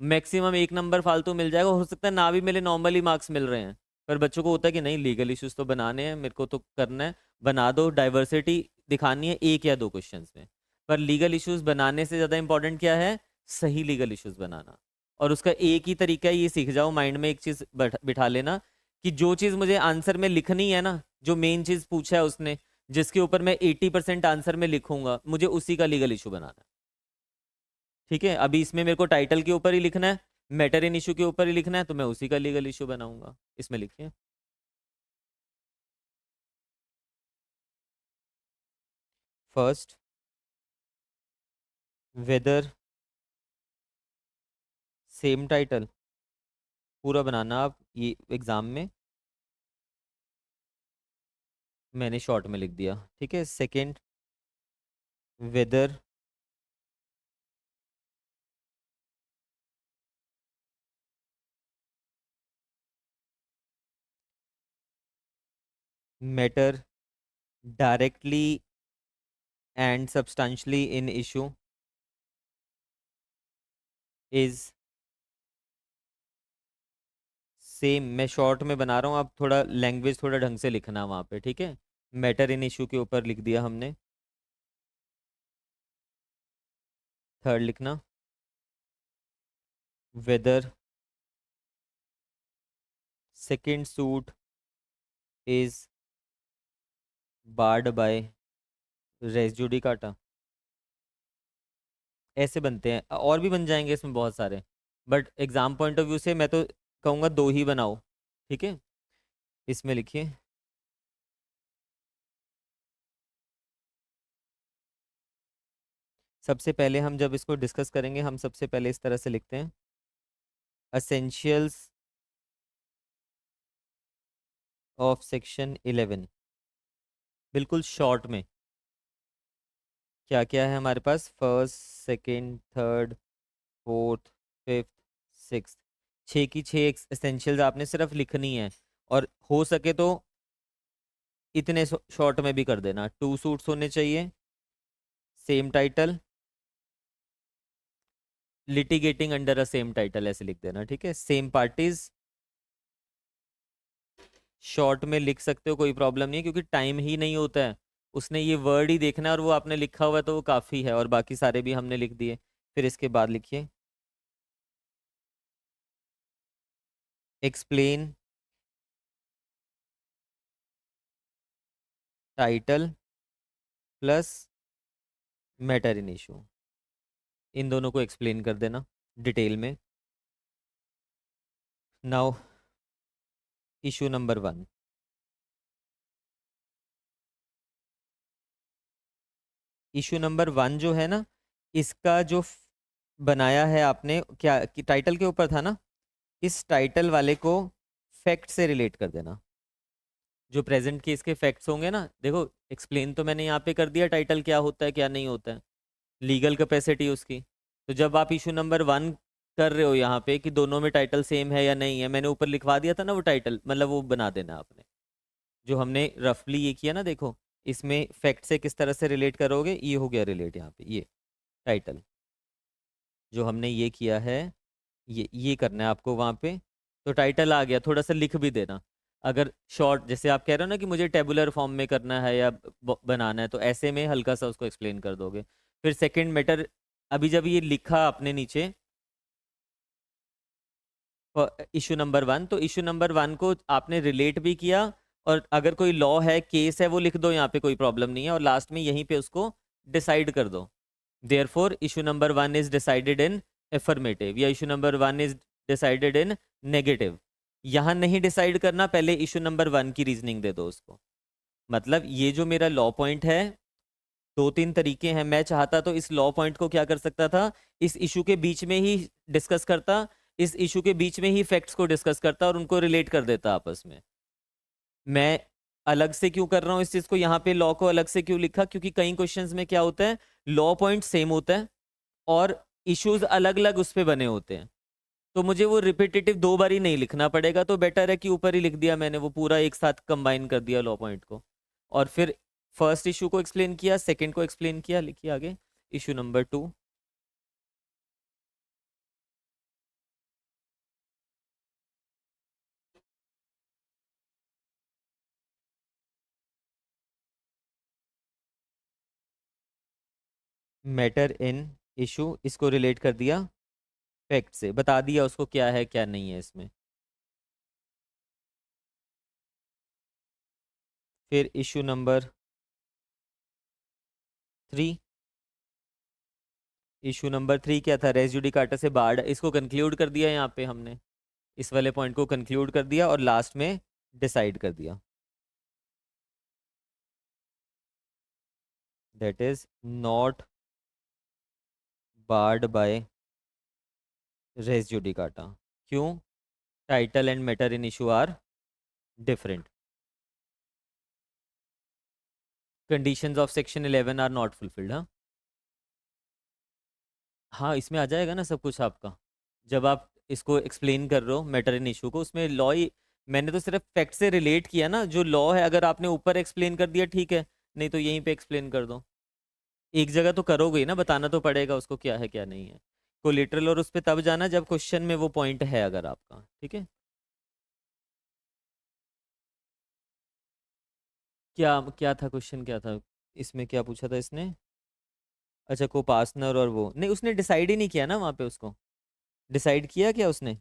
मैक्सिमम 1 नंबर फालतू मिल जाएगा, हो सकता है ना भी मिले, नॉर्मली मार्क्स मिल रहे हैं। पर बच्चों को होता है कि नहीं, लीगल इश्यूज तो बनाने हैं, मेरे को तो करना है। बना दो, डाइवर्सिटी दिखानी है 1 या 2 क्वेश्चंस में। पर लीगल इश्यूज बनाने से ज़्यादा इंपॉर्टेंट क्या है, सही लीगल इश्यूज बनाना। और उसका एक ही तरीका है, ये सीख जाओ, माइंड में एक चीज़ बिठा लेना कि जो चीज़ मुझे आंसर में लिखनी है ना, जो मेन चीज़ पूछा है उसने, जिसके ऊपर मैं 80% आंसर में लिखूंगा, मुझे उसी का लीगल इशू बनाना है। ठीक है, अभी इसमें मेरे को टाइटल के ऊपर ही लिखना है, मैटर इन इशू के ऊपर ही लिखना है, तो मैं उसी का लीगल इशू बनाऊंगा। इसमें लिखिए, फर्स्ट, वेदर सेम टाइटल, पूरा बनाना आप ये एग्जाम में। मैंने शॉर्ट में लिख दिया, ठीक है। Second, whether matter directly and substantially in issue is same. मैं शॉर्ट में बना रहा हूँ, आप थोड़ा लैंग्वेज थोड़ा ढंग से लिखना वहाँ पे, ठीक है। मैटर इन इशू के ऊपर लिख दिया हमने। थर्ड लिखना, whether second suit is barred by res judicata. ऐसे बनते हैं, और भी बन जाएंगे इसमें बहुत सारे। But exam point of view से मैं तो कहूँगा 2 ही बनाओ, ठीक है। इसमें लिखिए, सबसे पहले हम जब इसको डिस्कस करेंगे, हम सबसे पहले इस तरह से लिखते हैं, असेंशियल्स ऑफ सेक्शन 11, बिल्कुल शॉर्ट में क्या क्या है हमारे पास, first, second, third, fourth, fifth, sixth, छः की छः एसेंशियल्स आपने सिर्फ लिखनी है। और हो सके तो इतने शॉर्ट में भी कर देना, 2 सूट्स होने चाहिए, same title, litigating under a same title, ऐसे लिख देना, ठीक है। सेम पार्टीज, शॉर्ट में लिख सकते हो, कोई प्रॉब्लम नहीं है, क्योंकि टाइम ही नहीं होता है, उसने ये वर्ड ही देखना है और वो आपने लिखा हुआ है तो वो काफ़ी है, और बाकी सारे भी हमने लिख दिए। फिर इसके बाद लिखिए, explain title plus matter in issue, इन दोनों को एक्सप्लेन कर देना डिटेल में। Now issue number 1, issue number 1 जो है ना, इसका जो बनाया है आपने, क्या कि टाइटल के ऊपर था ना, इस टाइटल वाले को फैक्ट से रिलेट कर देना। जो प्रेजेंट केस के फैक्ट्स होंगे ना, देखो एक्सप्लेन तो मैंने यहाँ पे कर दिया टाइटल क्या होता है क्या नहीं होता है, लीगल कैपेसिटी उसकी। तो जब आप इशू नंबर 1 कर रहे हो यहाँ पे कि दोनों में टाइटल सेम है या नहीं है, मैंने ऊपर लिखवा दिया था ना वो टाइटल, मतलब वो बना देना आपने, जो हमने रफली ये किया ना, देखो इसमें फैक्ट से किस तरह से रिलेट करोगे, ये हो गया रिलेट यहाँ पे, ये टाइटल जो हमने ये किया है, ये करना है आपको वहाँ पे। तो टाइटल आ गया, थोड़ा सा लिख भी देना, अगर शॉर्ट जैसे आप कह रहे हो ना कि मुझे टेबुलर फॉर्म में करना है या बनाना है, तो ऐसे में हल्का सा उसको एक्सप्लेन कर दोगे। फिर सेकंड मैटर, अभी जब ये लिखा आपने नीचे इशू नंबर 1, तो इशू नंबर 1 को आपने रिलेट भी किया, और अगर कोई लॉ है, केस है, वो लिख दो यहाँ पे, कोई प्रॉब्लम नहीं है, और लास्ट में यहीं पे उसको डिसाइड कर दो। Therefore issue number 1 is decided in affirmative, या issue number 1 is decided in negative. यहाँ नहीं डिसाइड करना, पहले इशू नंबर 1 की रीजनिंग दे दो उसको। मतलब ये जो मेरा लॉ पॉइंट है, 2-3 तरीके हैं, मैं चाहता तो इस लॉ पॉइंट को क्या कर सकता था, इस इशू के बीच में ही डिस्कस करता, इस इशू के बीच में ही फैक्ट्स को डिस्कस करता और उनको रिलेट कर देता आपस में। मैं अलग से क्यों कर रहा हूँ इस चीज को, यहाँ पे लॉ को अलग से क्यों लिखा, क्योंकि कई क्वेश्चंस में क्या होता है, लॉ पॉइंट सेम होता है और इश्यूज अलग अलग उस पे बने होते हैं, तो मुझे वो रिपीटेटिव 2 बार ही नहीं लिखना पड़ेगा, तो बेटर है कि ऊपर ही लिख दिया मैंने, वो पूरा एक साथ कंबाइन कर दिया लॉ पॉइंट को। और फिर फर्स्ट इशू को एक्सप्लेन किया, सेकंड को एक्सप्लेन किया, लिखिए आगे, issue number 2, matter in issue, इसको रिलेट कर दिया फैक्ट से, बता दिया उसको क्या है क्या नहीं है इसमें। फिर इशू नंबर 3, इशू नंबर 3 क्या था, रेस जुडिकाटा से बाढ़, इसको कंक्लूड कर दिया यहाँ पे हमने, इस वाले पॉइंट को कंक्लूड कर दिया और लास्ट में डिसाइड कर दिया, that is not barred by res judicata. क्यों, title and matter in issue are different, conditions of section 11 are not fulfilled. हाँ हाँ, इसमें आ जाएगा ना सब कुछ आपका, जब आप इसको एक्सप्लेन कर रहे हो मैटर इन इशू को, उसमें लॉ ही, मैंने तो सिर्फ फैक्ट से रिलेट किया ना, जो लॉ है अगर आपने ऊपर एक्सप्लेन कर दिया ठीक है, नहीं तो यहीं पे एक्सप्लेन कर दो, एक जगह तो करोगे ही ना, बताना तो पड़ेगा उसको क्या है क्या नहीं है। कोलेटरल और उस पर तब जाना जब क्वेश्चन में वो पॉइंट है अगर आपका, ठीक है। क्या क्या था क्वेश्चन, क्या था इसमें, क्या पूछा था इसने, अच्छा को पार्टनर, और वो नहीं, उसने डिसाइड ही नहीं किया ना वहाँ पे, उसको डिसाइड किया क्या उसने,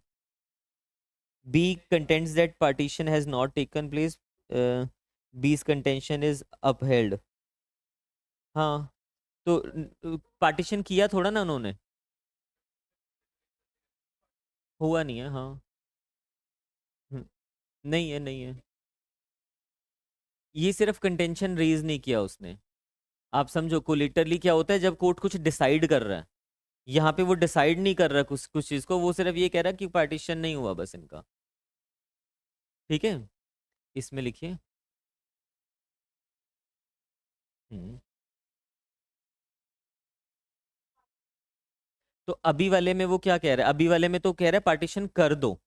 B contends that partition has not taken place, B's contention is upheld. हाँ, तो पार्टीशन किया थोड़ा ना उन्होंने, हुआ नहीं है, हाँ। हम्म, नहीं है नहीं है, ये सिर्फ कंटेंशन रेज नहीं किया उसने, आप समझो कोलिटरली क्या होता है, जब कोर्ट कुछ डिसाइड कर रहा है। यहाँ पे वो डिसाइड नहीं कर रहा कुछ कुछ चीज को, वो सिर्फ ये कह रहा है कि पार्टीशन नहीं हुआ बस इनका। ठीक है, इसमें लिखिए। हम्म। तो अभी वाले में वो क्या कह रहा है, अभी वाले में तो कह रहा है पार्टीशन कर दो।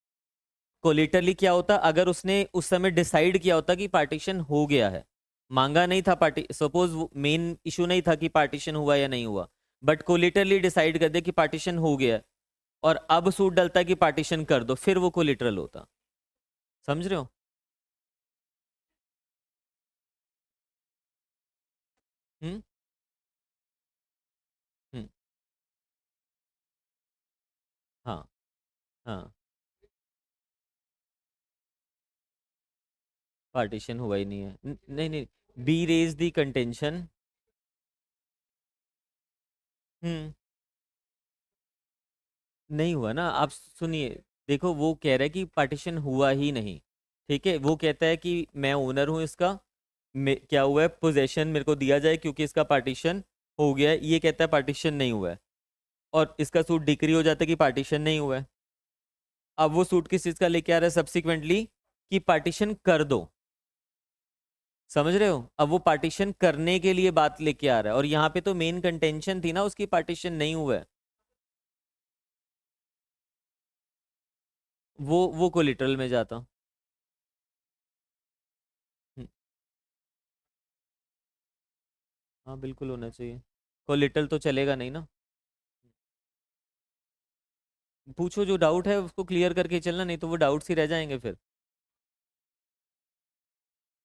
कोलिटरली क्या होता, अगर उसने उस समय डिसाइड किया होता कि पार्टीशन हो गया है, मांगा नहीं था पार्टी, सपोज मेन इशू नहीं था कि पार्टीशन हुआ या नहीं हुआ, बट कोलिटरली डिसाइड कर दे कि पार्टीशन हो गया है, और अब सूट डलता है कि पार्टीशन कर दो, फिर वो कोलिटरल होता। समझ रहे हो? हम्म। हम्म। हाँ। हाँ, पार्टीशन हुआ ही नहीं है, नहीं नहीं। बी रेज दी कंटेंशन। हम्म। नहीं हुआ ना, आप सुनिए। देखो वो कह रहा है कि पार्टीशन हुआ ही नहीं। ठीक है, वो कहता है कि मैं ओनर हूं इसका, क्या हुआ है, पोजेशन मेरे को दिया जाए क्योंकि इसका पार्टीशन हो गया है। ये कहता है पार्टीशन नहीं हुआ है, और इसका सूट डिक्री हो जाता है कि पार्टीशन नहीं हुआ है। अब वो सूट किस चीज का लेके आ रहा है सब्सिक्वेंटली, कि पार्टीशन कर दो। समझ रहे हो? अब वो पार्टीशन करने के लिए बात लेके आ रहा है, और यहाँ पे तो मेन कंटेंशन थी ना उसकी, पार्टीशन नहीं हुआ है। वो कोलिटरल में जाता। हम्म, हाँ बिल्कुल होना चाहिए। कोलिटरल तो चलेगा नहीं ना। पूछो, जो डाउट है उसको क्लियर करके चलना, नहीं तो वो डाउट्स ही रह जाएंगे फिर।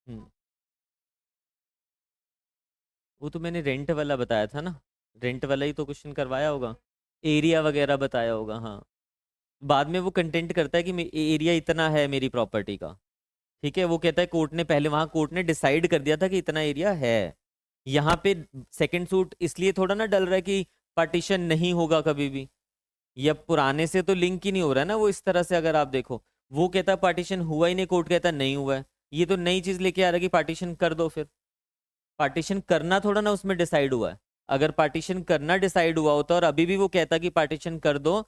हम्म। वो तो मैंने रेंट वाला बताया था ना, रेंट वाला ही तो क्वेश्चन करवाया होगा। एरिया वगैरह बताया होगा, हाँ। बाद में वो कंटेंट करता है कि एरिया इतना है मेरी प्रॉपर्टी का। ठीक है, वो कहता है कोर्ट ने पहले, वहां कोर्ट ने डिसाइड कर दिया था कि इतना एरिया है। यहाँ पे सेकंड सूट इसलिए थोड़ा ना डल रहा है कि पार्टीशन नहीं होगा कभी भी। या पुराने से तो लिंक ही नहीं हो रहा है ना वो, इस तरह से अगर आप देखो। वो कहता है पार्टीशन हुआ ही नहीं, कोर्ट कहता है नहीं हुआ है। ये तो नई चीज लेके आ रहा है कि पार्टीशन कर दो फिर। पार्टीशन करना थोड़ा ना उसमें डिसाइड हुआ है। अगर पार्टीशन करना डिसाइड हुआ होता और अभी भी वो कहता कि पार्टीशन कर दो,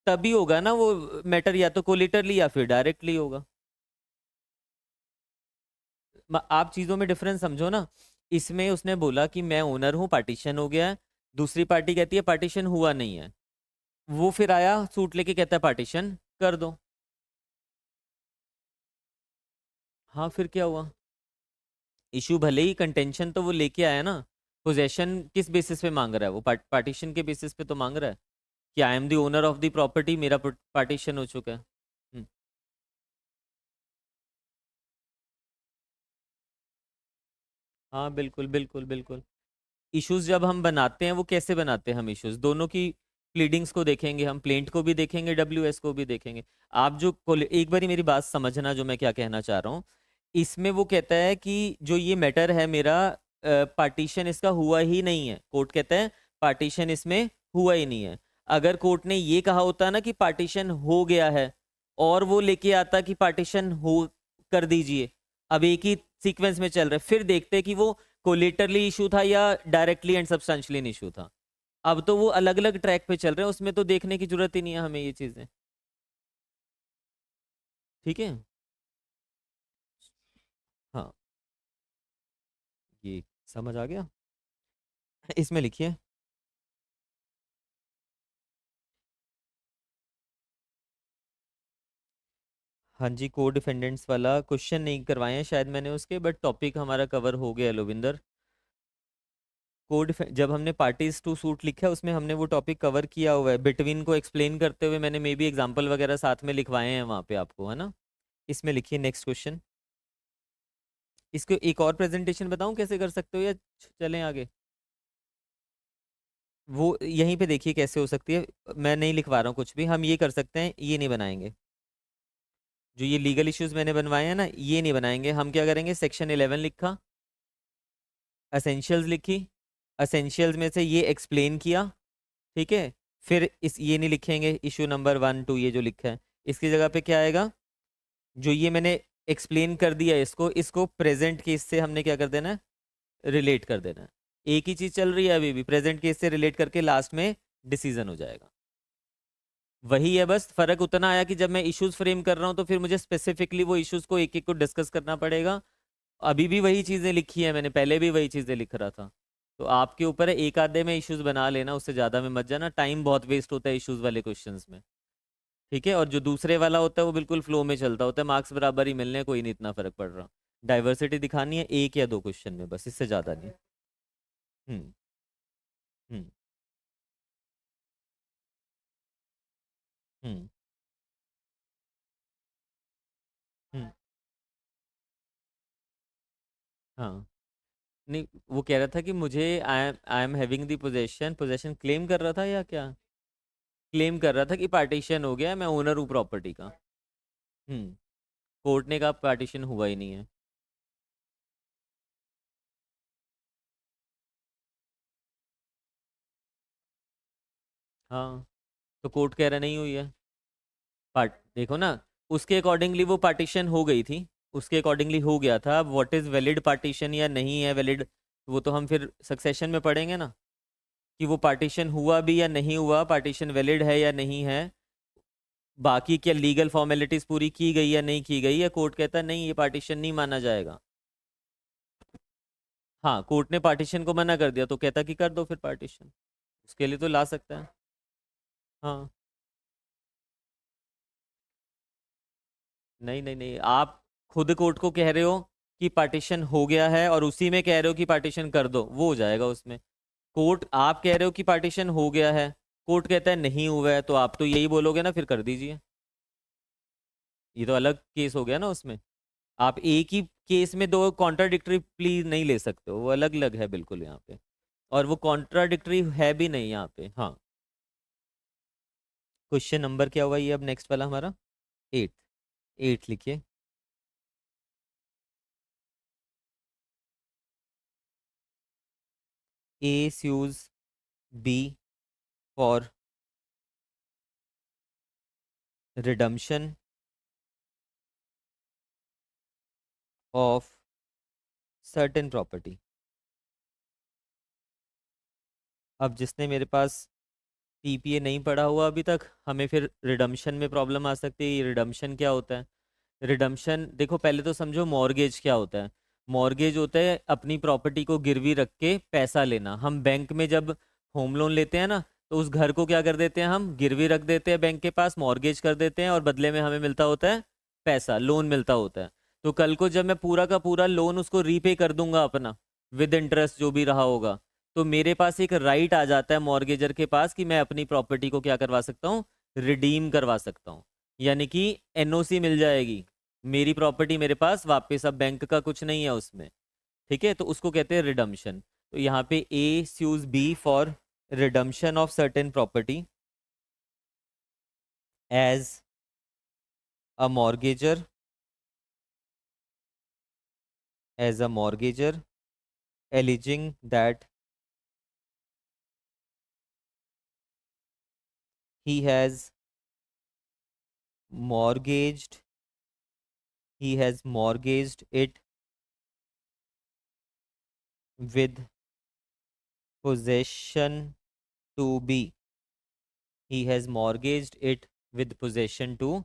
तभी होगा ना वो मैटर, या तो कोलिटरली या फिर डायरेक्टली होगा। आप चीजों में डिफरेंस समझो ना। इसमें उसने बोला कि मैं ओनर हूं, पार्टीशन हो गया है। दूसरी पार्टी कहती है पार्टीशन हुआ नहीं है। वो फिर आया सूट लेके कहता है पार्टीशन कर दो। हाँ, फिर क्या हुआ? इशू भले ही, कंटेंशन तो वो लेके आया ना। पोजेशन किस बेसिस पे मांग रहा है वो, पार्टीशन के बेसिस पे तो मांग रहा है कि I am the owner of the property, मेरा पार्टीशन हो चुका है। हम्म। हाँ बिल्कुल बिल्कुल बिल्कुल। इश्यूज जब हम बनाते हैं, वो कैसे बनाते हैं हम इश्यूज, दोनों की प्लीडिंग्स को देखेंगे हम, प्लेंट को भी देखेंगे, डब्ल्यूएस को भी देखेंगे। आप जो एक बारी मेरी बात समझना, जो मैं क्या कहना चाह रहा हूँ। इसमें वो कहता है कि जो ये मैटर है मेरा, पार्टीशन इसका हुआ ही नहीं है, कोर्ट कहता है पार्टीशन इसमें हुआ ही नहीं है। अगर कोर्ट ने ये कहा होता ना कि पार्टीशन हो गया है, और वो लेके आता कि पार्टीशन हो कर दीजिए, अब एक ही सीक्वेंस में चल रहा है, फिर देखते हैं कि वो कोलेटरली इशू था या डायरेक्टली एंड सब्सटेंशियली इशू था। अब तो वो अलग अलग ट्रैक पे चल रहे हैं, उसमें तो देखने की जरूरत ही नहीं है हमें ये चीजें। ठीक है। हाँ, ये समझ आ गया। इसमें लिखिए। हाँ जी, को डिफेंडेंट्स वाला क्वेश्चन नहीं करवाए हैं शायद मैंने उसके, बट टॉपिक हमारा कवर हो गया लोविंदर। जब हमने पार्टीज टू सूट लिखा है उसमें हमने वो टॉपिक कवर किया हुआ है, बिटवीन को एक्सप्लेन करते हुए मैंने मे बी एग्जाम्पल वगैरह साथ में लिखवाए हैं वहाँ पे आपको, है ना। इसमें लिखिए नेक्स्ट क्वेश्चन। इसको एक और प्रेजेंटेशन बताऊं कैसे कर सकते हो, या चलें आगे? वो यहीं पे देखिए कैसे हो सकती है। मैं नहीं लिखवा रहा हूँ कुछ भी, हम ये कर सकते हैं, ये नहीं बनाएंगे। जो ये लीगल इश्यूज मैंने बनवाए हैं ना, ये नहीं बनाएंगे। हम क्या करेंगे, सेक्शन 11 लिखा, असेंशियल्स लिखी, असेंशियल्स में से ये एक्सप्लेन किया। ठीक है। फिर इस ये नहीं लिखेंगे इशू नंबर 1 2, ये जो लिखा है इसकी जगह पे क्या आएगा, जो ये मैंने एक्सप्लेन कर दिया, इसको इसको प्रेजेंट केस से हमने क्या कर देना है, रिलेट कर देना है। एक ही चीज चल रही है अभी भी, प्रेजेंट केस से रिलेट करके लास्ट में डिसीजन हो जाएगा। वही है, बस फर्क उतना आया कि जब मैं इश्यूज फ्रेम कर रहा हूँ तो फिर मुझे स्पेसिफिकली वो इश्यूज को एक एक को डिस्कस करना पड़ेगा। अभी भी वही चीजें लिखी है मैंने, पहले भी वही चीजें लिख रहा था। तो आपके ऊपर है, एक आधे में इश्यूज बना लेना, उससे ज्यादा में मत जाना, टाइम बहुत वेस्ट होता है इश्यूज वाले क्वेश्चंस में। ठीक है, और जो दूसरे वाला होता है वो बिल्कुल फ्लो में चलता होता है, मार्क्स बराबर ही मिलने हैं, कोई नहीं इतना फर्क पड़ रहा। डाइवर्सिटी दिखानी है एक या दो क्वेश्चन में बस, इससे ज्यादा नहीं। हम्म। हम्म। हम्म। हम्म। हाँ। नहीं, वो कह रहा था कि मुझे I am having the possession, possession claim कर रहा था या क्या? क्लेम कर रहा था कि पार्टीशन हो गया है, मैं ओनर हूँ प्रॉपर्टी का। हम्म। कोर्ट ने कहा पार्टीशन हुआ ही नहीं है। हाँ, तो कोर्ट कह रहा नहीं हुई है। पार्ट देखो ना, उसके अकॉर्डिंगली वो पार्टीशन हो गई थी, उसके अकॉर्डिंगली हो गया था। अब व्हाट इज वैलिड पार्टीशन या नहीं है वैलिड, वो तो हम फिर सक्सेशन में पढ़ेंगे ना, कि वो पार्टीशन हुआ भी या नहीं हुआ, पार्टीशन वैलिड है या नहीं है। बाकी क्या लीगल फॉर्मेलिटीज पूरी की गई या नहीं की गई है, कोर्ट कहता है नहीं ये पार्टीशन नहीं माना जाएगा। हाँ, कोर्ट ने पार्टीशन को मना कर दिया तो कहता कि कर दो फिर पार्टीशन, उसके लिए तो ला सकता है। हाँ। नहीं नहीं नहीं, आप खुद कोर्ट को कह रहे हो कि पार्टीशन हो गया है और उसी में कह रहे हो कि पार्टीशन कर दो, वो हो जाएगा उसमें। कोर्ट, आप कह रहे हो कि पार्टीशन हो गया है, कोर्ट कहता है नहीं हुआ है, तो आप तो यही बोलोगे ना फिर कर दीजिए। ये तो अलग केस हो गया ना उसमें। आप एक ही केस में दो कॉन्ट्राडिक्टरी प्ली नहीं ले सकते हो, वो अलग अलग है बिल्कुल यहाँ पे। और वो कॉन्ट्राडिक्टरी है भी नहीं यहाँ पे। हाँ। क्वेश्चन नंबर क्या हुआ ये अब नेक्स्ट वाला हमारा? एट। एट लिखिए। ए sues B for redemption of certain property। अब जिसने मेरे पास टीपीए नहीं पढ़ा हुआ अभी तक, हमें फिर रिडम्पशन में प्रॉब्लम आ सकती है। ये रिडम्पशन क्या होता है? रिडम्पशन देखो, पहले तो समझो मॉर्गेज क्या होता है। मॉर्गेज होता है अपनी प्रॉपर्टी को गिरवी रख के पैसा लेना। हम बैंक में जब होम लोन लेते हैं ना, तो उस घर को क्या कर देते हैं, हम गिरवी रख देते हैं बैंक के पास, मॉर्गेज कर देते हैं, और बदले में हमें मिलता होता है पैसा, लोन मिलता होता है। तो कल को जब मैं पूरा का पूरा लोन उसको रीपे कर दूंगा अपना, विद इंटरेस्ट जो भी रहा होगा, तो मेरे पास एक राइट आ जाता है मॉर्गेजर के पास कि मैं अपनी प्रॉपर्टी को क्या करवा सकता हूँ, रिडीम करवा सकता हूँ। यानी कि एनओसी मिल जाएगी, मेरी प्रॉपर्टी मेरे पास वापस, अब बैंक का कुछ नहीं है उसमें। ठीक है, तो उसको कहते हैं रिडम्पशन। तो यहाँ पे A sues B for redemption of certain property as a mortgager, as a mortgager alleging that he has mortgaged he has mortgaged it with possession to be, he has mortgaged it with possession to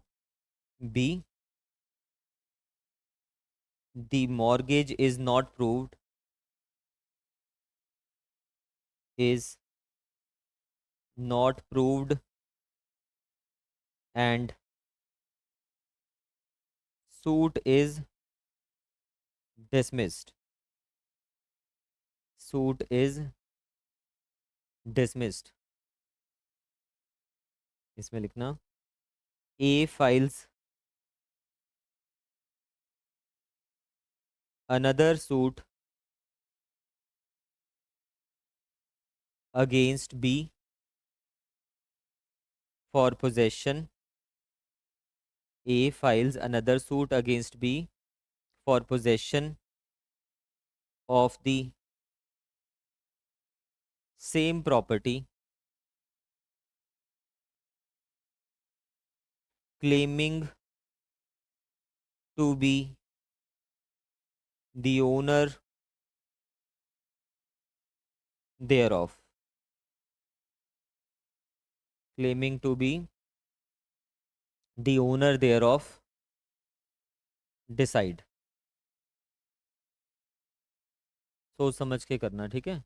be, the mortgage is not proved, is not proved, and suit is dismissed, suit is dismissed। इसमें लिखना A files another suit against B for possession, A files another suit against B for possession of the same property, claiming to be the owner thereof, claiming to be the owner thereof, decide. सोच समझ के करना, ठीक है।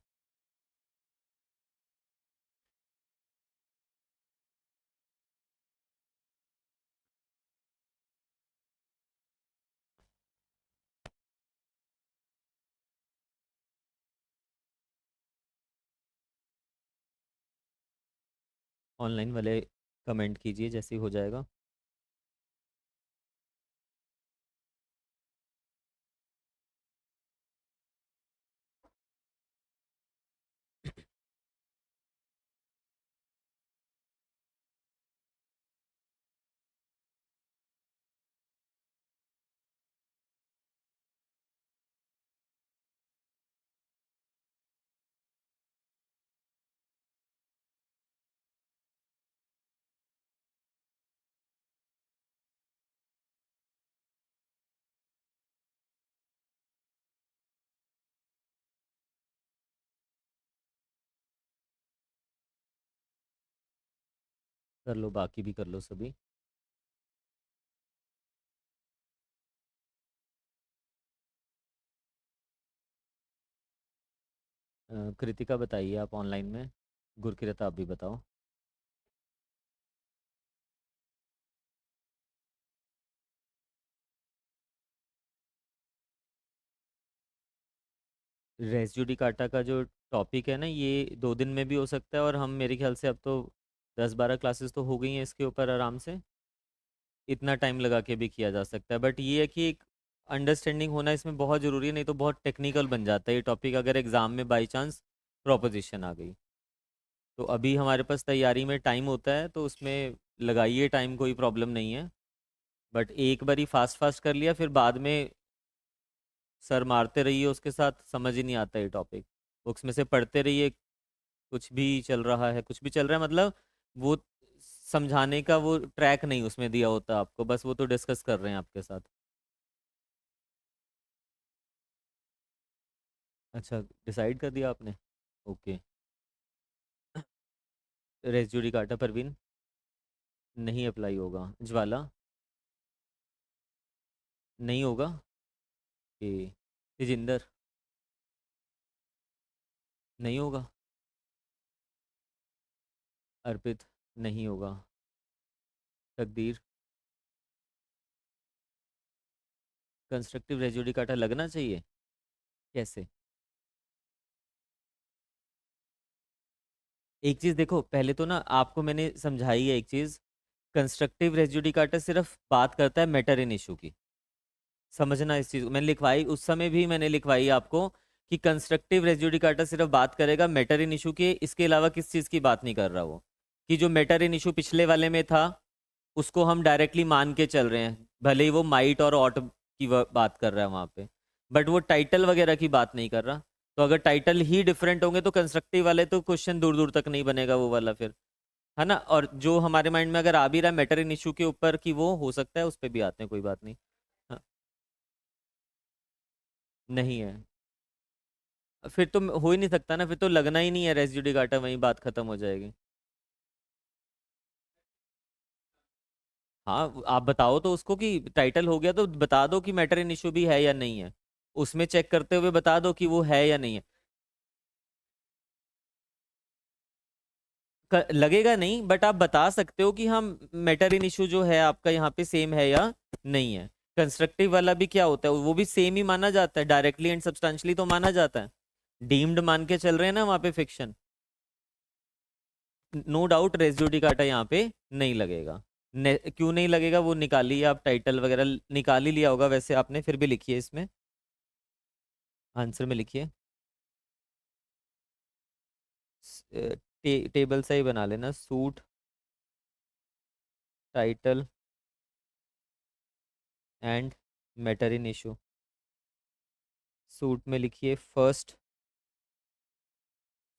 Online वाले comment कीजिए जैसे ही हो जाएगा। कर लो, बाकी भी कर लो सभी। कृतिका बताइए आप ऑनलाइन में, गुरकिरत आप भी बताओ। रेस जुडिकाटा का जो टॉपिक है ना, ये 2 दिन में भी हो सकता है, और हम मेरे ख्याल से अब तो 10-12 क्लासेस तो हो गई हैं इसके ऊपर आराम से, इतना टाइम लगा के भी किया जा सकता है। बट ये है कि एक अंडरस्टैंडिंग होना इसमें बहुत ज़रूरी है, नहीं तो बहुत टेक्निकल बन जाता है ये टॉपिक अगर एग्ज़ाम में बाई चांस प्रोपोजिशन आ गई। तो अभी हमारे पास तैयारी में टाइम होता है, तो उसमें लगाइए टाइम, कोई प्रॉब्लम नहीं है। बट एक बारी फास्ट फास्ट कर लिया, फिर बाद में सर मारते रहिए उसके साथ, समझ ही नहीं आता ये टॉपिक। बुक्स में से पढ़ते रहिए, कुछ भी चल रहा है, कुछ भी चल रहा है मतलब, वो समझाने का वो ट्रैक नहीं उसमें दिया होता आपको, बस वो तो डिस्कस कर रहे हैं आपके साथ। अच्छा, डिसाइड कर दिया आपने। ओके। रेस जुडिकाटा परवीन नहीं अप्लाई होगा, ज्वाला नहीं होगा, कि तेजिंदर नहीं होगा, अर्पित नहीं होगा, तकदीर कंस्ट्रक्टिव रेस जुडिकाटा लगना चाहिए, कैसे? एक चीज देखो, पहले तो ना आपको मैंने समझाई है एक चीज, कंस्ट्रक्टिव रेस जुडिकाटा सिर्फ बात करता है मैटर इन इशू की। समझना इस चीज को, मैंने लिखवाई उस समय भी, मैंने लिखवाई आपको कि कंस्ट्रक्टिव रेस जुडिकाटा सिर्फ बात करेगा मैटर इन इशू के, इसके अलावा किस चीज की बात नहीं कर रहा वो। कि जो मैटर इन इशू पिछले वाले में था, उसको हम डायरेक्टली मान के चल रहे हैं, भले ही वो माइट और ऑट की बात कर रहा है वहां पे, बट वो टाइटल वगैरह की बात नहीं कर रहा। तो अगर टाइटल ही डिफरेंट होंगे तो कंस्ट्रक्टिव वाले तो क्वेश्चन दूर दूर तक नहीं बनेगा वो वाला फिर, है ना। और जो हमारे माइंड में अगर आ भी रहा है मैटर इन इशू के ऊपर, कि वो हो सकता है उस पर भी आते हैं, कोई बात नहीं। हाँ, नहीं है, फिर तो हो ही नहीं सकता ना, फिर तो लगना ही नहीं है रेस जुडिकाटा, वहीं बात खत्म हो जाएगी। हाँ, आप बताओ तो उसको कि टाइटल हो गया तो बता दो कि मैटर इन इशू भी है या नहीं है, उसमें चेक करते हुए बता दो कि वो है या नहीं है। लगेगा नहीं, बट आप बता सकते हो कि हम मैटर इन इशू जो है आपका यहाँ पे सेम है या नहीं है। कंस्ट्रक्टिव वाला भी क्या होता है, वो भी सेम ही माना जाता है, डायरेक्टली एंड सब्सटेंशियली तो माना जाता है, डीम्ड मान के चल रहे हैं ना वहाँ पे fiction. No doubt res judicata यहाँ पे नहीं लगेगा। क्यों नहीं लगेगा वो निकालिए आप, टाइटल वगैरह निकाल ही लिया होगा वैसे आपने, फिर भी लिखिए इसमें, आंसर में लिखिए। टेबल सा ही बना लेना, suit title and matter in issue. Suit में लिखिए फर्स्ट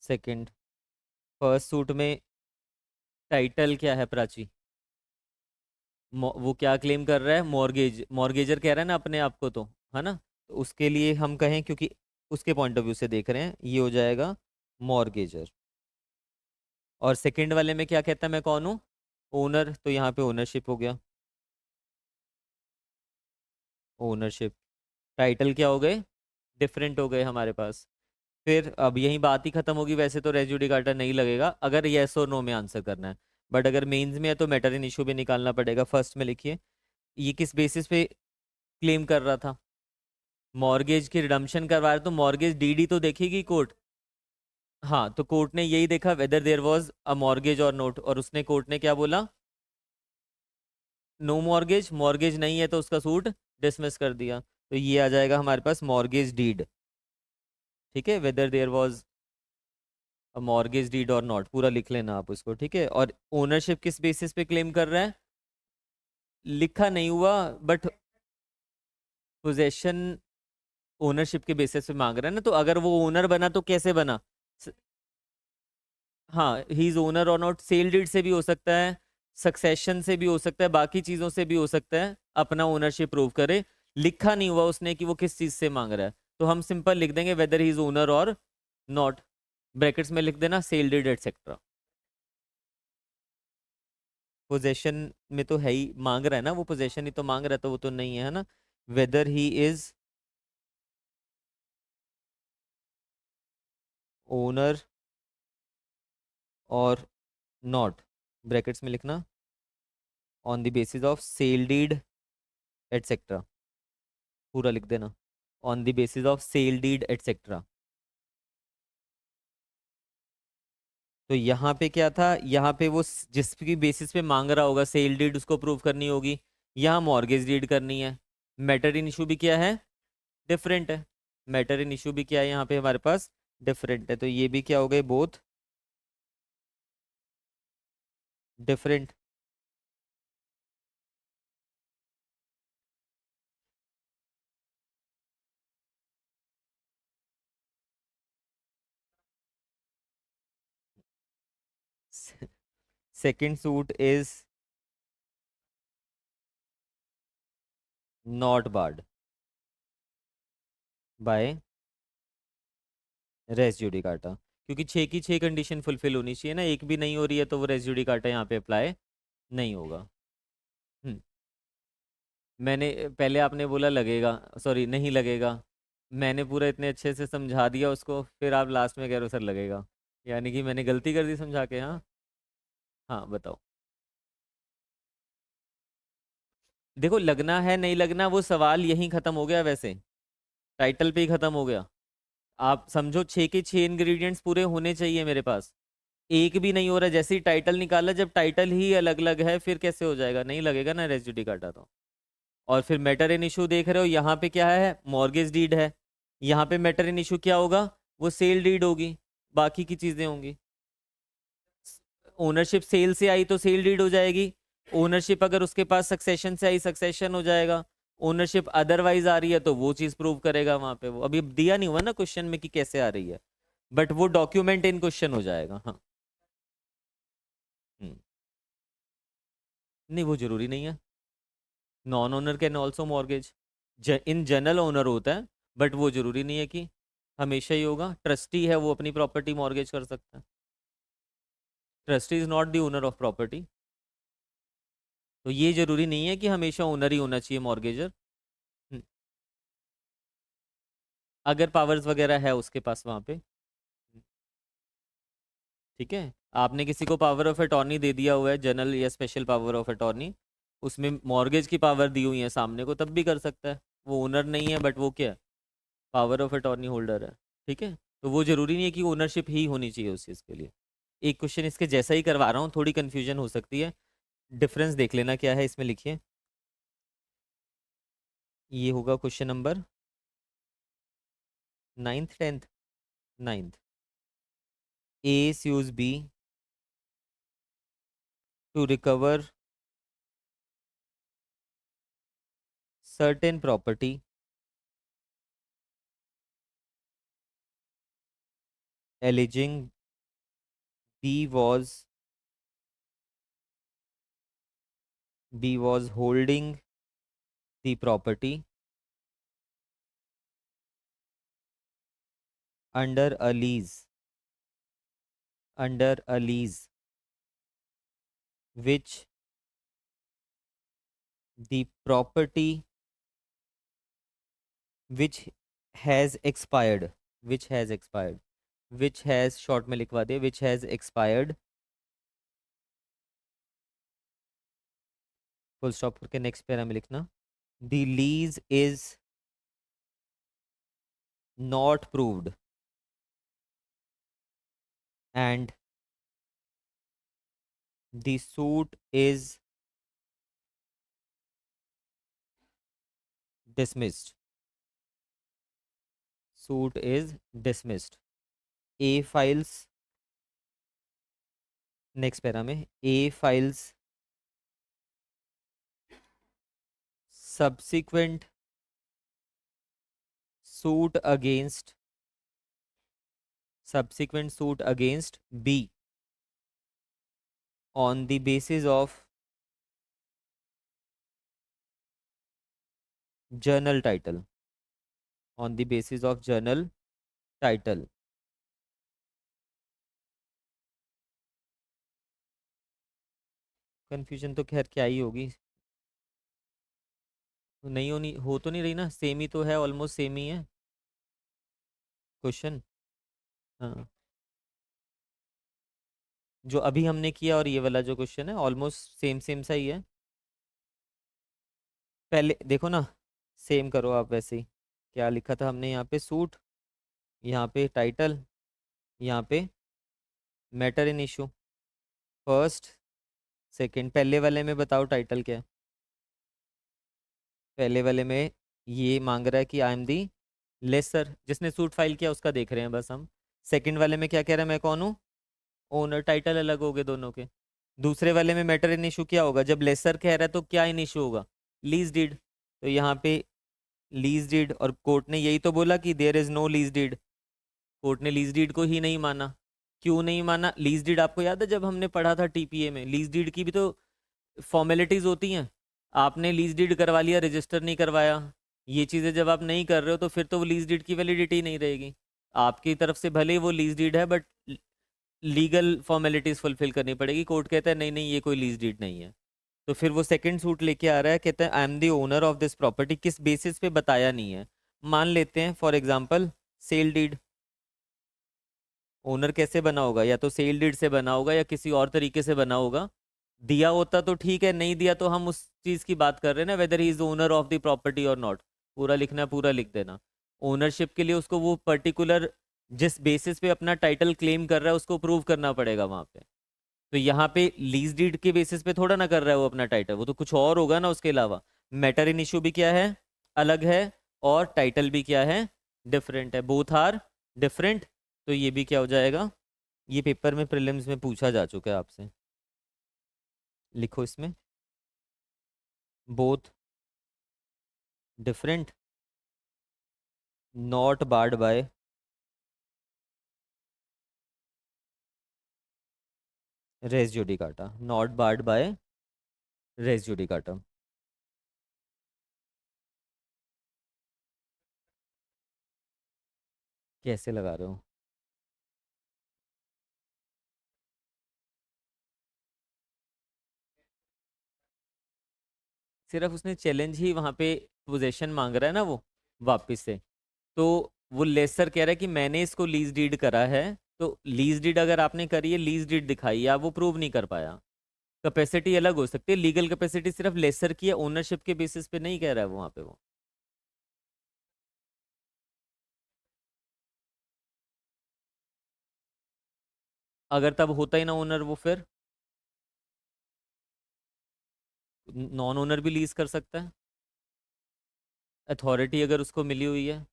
सेकंड। फर्स्ट सूट में टाइटल क्या है प्राची? वो क्या क्लेम कर रहा है, मॉर्गेज, मॉर्गेजर कह रहा है ना अपने आप को, तो है ना। तो उसके लिए हम कहें, क्योंकि उसके पॉइंट ऑफ व्यू से देख रहे हैं, ये हो जाएगा मॉर्गेजर। और सेकंड वाले में क्या कहता है, मैं कौन हूँ, ओनर, तो यहाँ पे ओनरशिप हो गया, ओनरशिप। टाइटल क्या हो गए, डिफरेंट हो गए हमारे पास। फिर अब यही बात ही खत्म होगी, वैसे तो रेस जुडिकाटा नहीं लगेगा अगर येस और नो में आंसर करना है, बट अगर मेंस में है तो मैटर इन इशू भी निकालना पड़ेगा। फर्स्ट में लिखिए, ये किस बेसिस पे क्लेम कर रहा था, मॉर्गेज की रिडम्पशन करवा रहे तो मॉर्गेज डीडी तो देखेगी कोर्ट। हाँ, तो कोर्ट ने यही देखा whether there was a mortgage और नोट, और उसने कोर्ट ने क्या बोला, नो मॉर्गेज, मॉर्गेज नहीं है तो उसका सूट डिसमिस कर दिया। तो ये आ जाएगा हमारे पास मॉर्गेज डीड। ठीक है, whether there was a mortgage deed और नॉट, पूरा लिख लेना आप उसको, ठीक है। और ओनरशिप किस बेसिस पे क्लेम कर रहा है, लिखा नहीं हुआ, बट पोजेशन ओनरशिप के बेसिस पे मांग रहा है ना, तो अगर वो ओनर बना तो कैसे बना, स- हाँ, ही इज ओनर और नॉट, सेल डीड से भी हो सकता है, सक्सेशन से भी हो सकता है, बाकी चीजों से भी हो सकता है, अपना ओनरशिप प्रूव करे। लिखा नहीं हुआ उसने कि वो किस चीज से मांग रहा है, तो हम सिंपल लिख देंगे वेदर ही इज ओनर और नॉट, ब्रैकेट्स में लिख देना सेल डीड एटसेट्रा। पोजेशन में तो है ही, मांग रहा है ना वो, पोजेशन ही तो मांग रहा है, तो वो तो नहीं है ना। वेदर ही इज ओनर और नॉट, ब्रैकेट्स में लिखना on the basis of sale deed etcetera, पूरा लिख देना on the basis of sale deed etcetera. तो यहाँ पे क्या था, यहाँ पे वो जिसकी बेसिस पे मांग रहा होगा सेल डीड उसको प्रूव करनी होगी, यहाँ मॉर्गेज डीड करनी है। मैटर इन इशू भी क्या है, डिफरेंट है, मैटर इन इशू भी क्या है यहाँ पे हमारे पास, डिफरेंट है, तो ये भी क्या हो गए, both different. Second suit is not barred by res judicata, क्योंकि छः की छः कंडीशन फुलफिल होनी चाहिए ना, एक भी नहीं हो रही है तो वो रेस जुडिकाटा यहाँ पे अप्लाई नहीं होगा। हम्म, मैंने पहले आपने बोला लगेगा, सॉरी नहीं लगेगा, मैंने पूरा इतने अच्छे से समझा दिया उसको, फिर आप लास्ट में कह रहे हो सर लगेगा, यानी कि मैंने गलती कर दी समझा के। हाँ, हाँ बताओ। देखो, लगना है नहीं लगना वो सवाल यहीं खत्म हो गया, वैसे टाइटल पे ही खत्म हो गया। आप समझो, छः के छः इंग्रेडिएंट्स पूरे होने चाहिए मेरे पास, एक भी नहीं हो रहा, जैसे ही टाइटल निकाला, जब टाइटल ही अलग अलग है फिर कैसे हो जाएगा, नहीं लगेगा ना रेस जुडिकाटा तो। और फिर मैटर इन इशू देख रहे हो, यहाँ पे क्या है, मॉर्गेज डीड है, यहाँ पे मैटर इन इशू क्या होगा, वो सेल डीड होगी, बाकी की चीजें होंगी। ओनरशिप सेल से आई तो सेल डीड हो जाएगी, ओनरशिप अगर उसके पास सक्सेशन से आई सक्सेशन हो जाएगा, ओनरशिप अदरवाइज आ रही है तो वो चीज प्रूव करेगा वहां पे, वो अभी दिया नहीं हुआ ना क्वेश्चन में कि कैसे आ रही है, बट वो डॉक्यूमेंट इन क्वेश्चन हो जाएगा। हाँ। हम्म, नहीं वो जरूरी नहीं है, non owner can also mortgage, in general owner होता है, बट वो जरूरी नहीं है कि हमेशा ही होगा, ट्रस्टी है वो अपनी प्रॉपर्टी मॉर्गेज कर सकता है, trustee is not the owner of property, तो ये जरूरी नहीं है कि हमेशा ओनर ही होना चाहिए मॉर्गेजर। अगर पावर्स वगैरह है उसके पास वहां पे। ठीक है, आपने किसी को पावर ऑफ अटॉर्नी दे दिया हुआ है, जनरल या स्पेशल पावर ऑफ अटॉर्नी, उसमें मॉर्गेज की पावर दी हुई है सामने को, तब भी कर सकता है, वो ओनर नहीं है बट वो क्या है, पावर ऑफ अटॉर्नी होल्डर है। ठीक है, तो वो जरूरी नहीं है कि ओनरशिप ही होनी चाहिए उस चीज़ के लिए। एक क्वेश्चन इसके जैसा ही करवा रहा हूँ, थोड़ी कंफ्यूजन हो सकती है, डिफरेंस देख लेना क्या है इसमें, लिखिए। ये होगा question number ninth, tenth, ninth. A sues B to recover certain property alleging B was holding the property under a lease under a lease which the property which has expired which has expired which has short में लिखवा दे which has expired full stop करके next para में लिखना the lease is not proved and the suit is dismissed suit is dismissed a files next para में a files subsequent suit against B on the basis of journal title confusion तो खैर क्या ही होगी, नहीं होनी हो तो नहीं रही ना, सेम ही तो है, ऑलमोस्ट सेम ही है क्वेश्चन। हाँ, जो अभी हमने किया और ये वाला जो क्वेश्चन है ऑलमोस्ट सेम सेम सा ही है। पहले देखो ना, सेम करो आप वैसे ही। क्या लिखा था हमने यहाँ पे? सूट, यहाँ पे टाइटल, यहाँ पे matter in issue, first second. पहले वाले में बताओ टाइटल क्या है? पहले वाले में ये मांग रहा है कि आई एम दी लेसर, जिसने सूट फाइल किया उसका देख रहे हैं बस हम। सेकंड वाले में क्या कह रहा है? मैं कौन हूँ? ओनर। टाइटल अलग हो गए दोनों के। दूसरे वाले में मैटर इन इशू क्या होगा? जब लेसर कह रहा है तो क्या इन इशू होगा? Lease deed. तो यहाँ पे लीज डीड, और कोर्ट ने यही तो बोला कि there is no lease deed. Court ने लीज डीड को ही नहीं माना। क्यों नहीं माना? लीज डीड आपको याद है जब हमने पढ़ा था टीपीए में, लीज डीड की भी तो फॉर्मेलिटीज होती हैं। आपने लीज डीड करवा लिया, रजिस्टर नहीं करवाया, ये चीज़ें जब आप नहीं कर रहे हो तो फिर तो वो लीज डीड की वैलिडिटी नहीं रहेगी। आपकी तरफ से भले ही वो लीज डीड है, बट लीगल फॉर्मेलिटीज फुलफिल करनी पड़ेगी। कोर्ट कहता है नहीं नहीं ये कोई लीज डीड नहीं है। तो फिर वो सेकंड सूट लेके आ रहा है, कहता है I am the owner of this property. किस बेसिस पे बताया नहीं है। मान लेते हैं for example sale deed. Owner कैसे बना होगा? या तो सेल डीड से बना होगा या किसी और तरीके से बना होगा। दिया होता तो ठीक है, नहीं दिया तो हम उस चीज की बात कर रहे हैं ना, whether he is owner of the property और नॉट। पूरा लिखना है, पूरा लिख देना। ओनरशिप के लिए उसको वो पर्टिकुलर जिस बेसिस पे अपना टाइटल क्लेम कर रहा है उसको प्रूव करना पड़ेगा वहां पे। तो यहाँ पे लीज डीड के बेसिस पे थोड़ा ना कर रहा है वो अपना टाइटल, वो तो कुछ और होगा ना उसके अलावा। मैटर इन इशू भी क्या है? अलग है। और टाइटल भी क्या है? डिफरेंट है। Both are different. तो ये भी क्या हो जाएगा? ये पेपर में प्रीलिम्स में पूछा जा चुका है आपसे। लिखो इसमें both different, not barred by res judicata, not barred by res judicata. कैसे लगा रहे हो? सिर्फ उसने चैलेंज ही वहां पे, पोजेशन मांग रहा है ना वो वापस से। तो वो लेसर कह रहा है कि मैंने इसको लीज डीड करा है। तो लीज डीड अगर आपने करी है, लीज डीड दिखाई, आप वो प्रूव नहीं कर पाया। कैपेसिटी अलग हो सकती है, लीगल कैपेसिटी सिर्फ लेसर की है, ओनरशिप के बेसिस पे नहीं कह रहा है वहां पे वो। अगर तब होता ही ना ओनर, वो फिर नॉन ओनर भी लीज कर सकता है। अथॉरिटी अगर उसको मिली हुई है,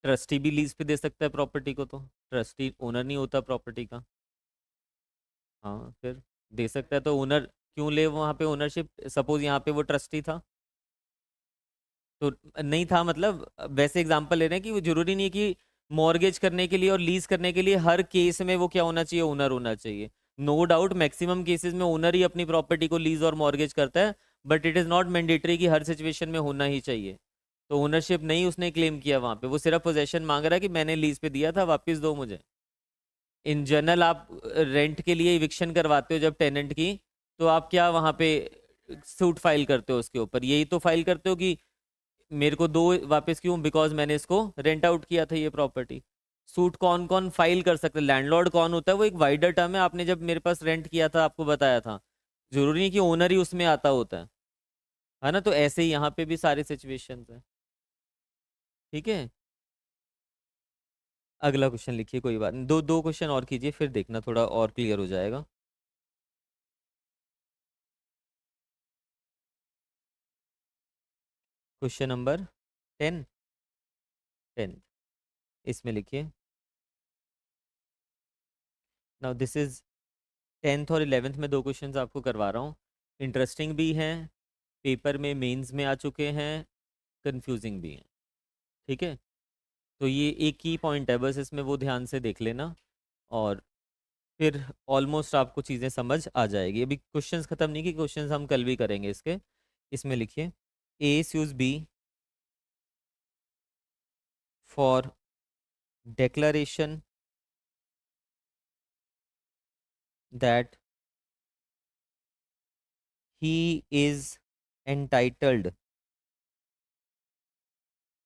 ट्रस्टी भी लीज पे दे सकता है प्रॉपर्टी को, तो ट्रस्टी ओनर नहीं होता प्रॉपर्टी का। हाँ फिर दे सकता है, तो ओनर क्यों ले वहां पे ओनरशिप? सपोज यहाँ पे वो ट्रस्टी था तो नहीं था, मतलब वैसे एग्जांपल ले रहे हैं कि वो जरूरी नहीं है कि मॉर्गेज करने के लिए और लीज करने के लिए हर केस में वो क्या होना चाहिए? ओनर होना चाहिए। नो डाउट मैक्सिमम केसेस में ओनर ही अपनी प्रॉपर्टी को लीज और मॉर्गेज करता है, but it is not mandatory कि हर सिचुएशन में होना ही चाहिए। तो ओनरशिप नहीं उसने क्लेम किया वहां पे, वो सिर्फ पोजेशन मांग रहा है कि मैंने लीज पे दिया था, वापस दो मुझे। इन जनरल आप रेंट के लिए इविक्शन करवाते हो जब टेनेंट की, तो आप क्या वहां पे सूट फाइल करते हो उसके ऊपर? यही तो फाइल करते हो कि मेरे को दो वापस क्यों, बिकॉज मैंने इसको रेंट आउट किया था ये प्रॉपर्टी। सूट कौन कौन फाइल कर सकते हैं? लैंडलॉर्ड कौन होता है वो एक वाइडर टर्म है, आपने जब मेरे पास रेंट किया था आपको बताया था। जरूरी नहीं कि ओनर ही उसमें आता होता है ना? तो ऐसे ही यहाँ पे भी सारे सिचुएशंस हैं। ठीक है, अगला क्वेश्चन लिखिए, कोई बात नहीं, दो दो क्वेश्चन और कीजिए, फिर देखना थोड़ा और क्लियर हो जाएगा। क्वेश्चन नंबर 10, 10 इसमें लिखिए। नाउ दिस इज 10th और 11th में दो क्वेश्चंस आपको करवा रहा हूँ। इंटरेस्टिंग भी हैं, पेपर में मेंस में आ चुके हैं, कंफ्यूजिंग भी हैं। ठीक है, तो ये एक ही पॉइंट है बस इसमें, वो ध्यान से देख लेना और फिर ऑलमोस्ट आपको चीज़ें समझ आ जाएगी। अभी क्वेश्चंस खत्म नहीं, कि क्वेश्चंस हम कल भी करेंगे इसके। इसमें लिखिए, A sues B for declaration that he is entitled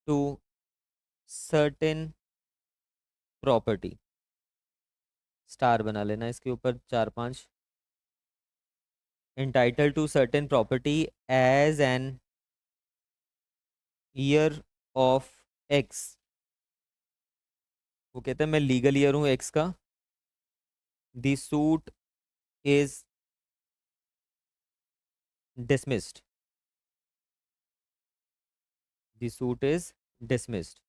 to certain property। Star बना लेना इसके ऊपर चार पांच। entitled to certain property as an year of x। वो कहते हैं मैं लीगल ईयर हूँ x का। the suit is dismissed। the suit is dismissed।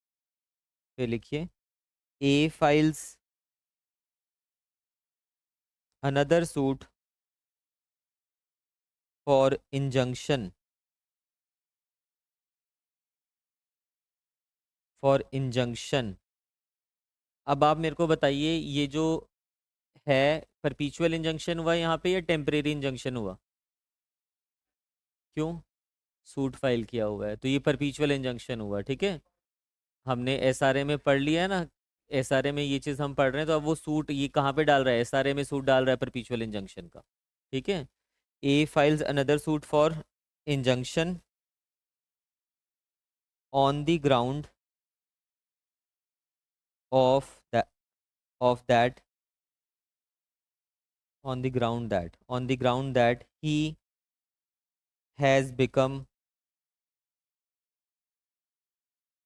फिर लिखिए, a files another suit for injunction, for injunction। अब आप मेरे को बताइए, ये जो है परपीचुअल इंजंक्शन हुआ यहाँ पे या टेम्परेरी इंजंक्शन हुआ? क्यों? सूट फाइल किया हुआ है तो ये परपीचुअल इंजंक्शन हुआ। ठीक है, हमने एसआरए में पढ़ लिया है ना, एसआरए में ये चीज़ हम पढ़ रहे हैं, तो अब वो सूट ये कहाँ पे डाल रहा है? एसआरए में सूट डाल रहा है परपीचुअल इंजंक्शन का। ठीक है, A files another suit for injunction on the ground of the of that on the ground that he has become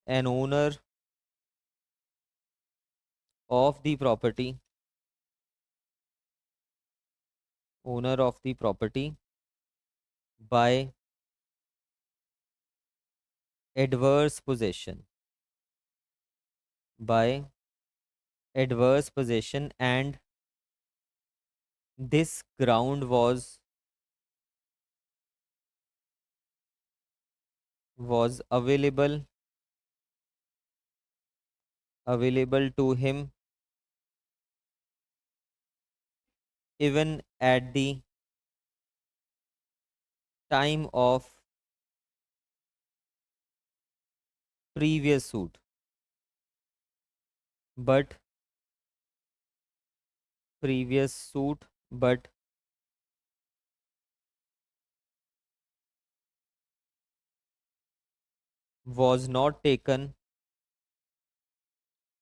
an owner of the property, owner of the property by adverse possession, by adverse possession, and this ground was available to him even at the time of previous suit, but previous suit but was not taken,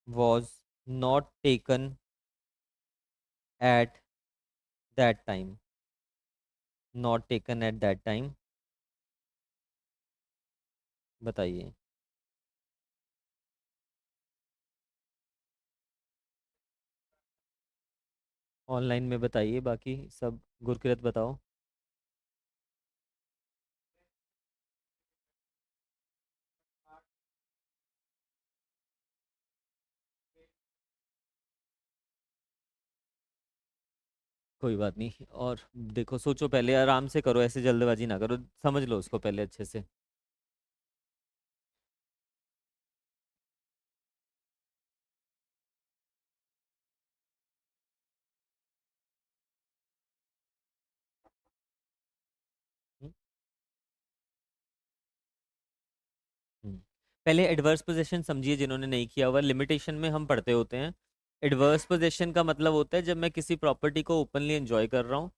was not taken at that time, not taken at that time। बताइए। Online में बताइए, बाकी सब गुरकिरत बताओ। कोई बात नहीं, और देखो सोचो, पहले आराम से करो, ऐसे जल्दबाजी ना करो, समझ लो उसको पहले अच्छे से। हम्म, हम्म। पहले एडवर्स पोजीशन समझिए, जिन्होंने नहीं किया हुआ, लिमिटेशन में हम पढ़ते होते हैं एडवर्स पोजेशन का मतलब होता है जब मैं किसी प्रॉपर्टी को ओपनली एंजॉय कर रहा हूँ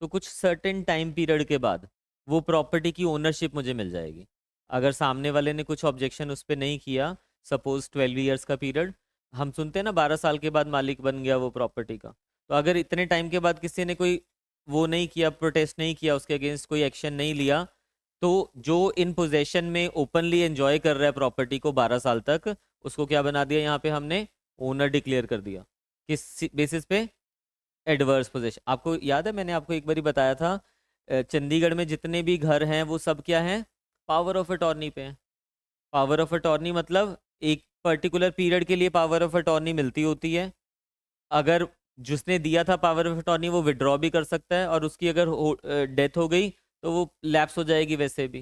तो कुछ सर्टेन टाइम पीरियड के बाद वो प्रॉपर्टी की ओनरशिप मुझे मिल जाएगी। अगर सामने वाले ने कुछ ऑब्जेक्शन उस पर नहीं किया, सपोज 12 ईयर्स का पीरियड, हम सुनते हैं ना 12 साल के बाद मालिक बन गया वो प्रॉपर्टी का, तो अगर इतने टाइम के बाद किसी ने कोई वो नहीं किया, प्रोटेस्ट नहीं किया, उसके अगेंस्ट कोई एक्शन नहीं लिया, तो जो इन पोजेशन में ओपनली एंजॉय कर रहा है प्रॉपर्टी को 12 साल तक, उसको क्या बना दिया यहाँ पे हमने, ओनर डिक्लेयर कर दिया। किस बेसिस पे, एडवर्स पोजेशन। आपको याद है मैंने आपको एक बार बताया था, चंडीगढ़ में जितने भी घर हैं वो सब क्या हैं, पावर ऑफ अटॉर्नी पे हैं। पावर ऑफ अटॉर्नी मतलब एक पर्टिकुलर पीरियड के लिए पावर ऑफ अटॉर्नी मिलती होती है। अगर जिसने दिया था पावर ऑफ अटॉर्नी वो विड्रॉ भी कर सकता है, और उसकी अगर डेथ हो गई तो वो लैप्स हो जाएगी वैसे भी।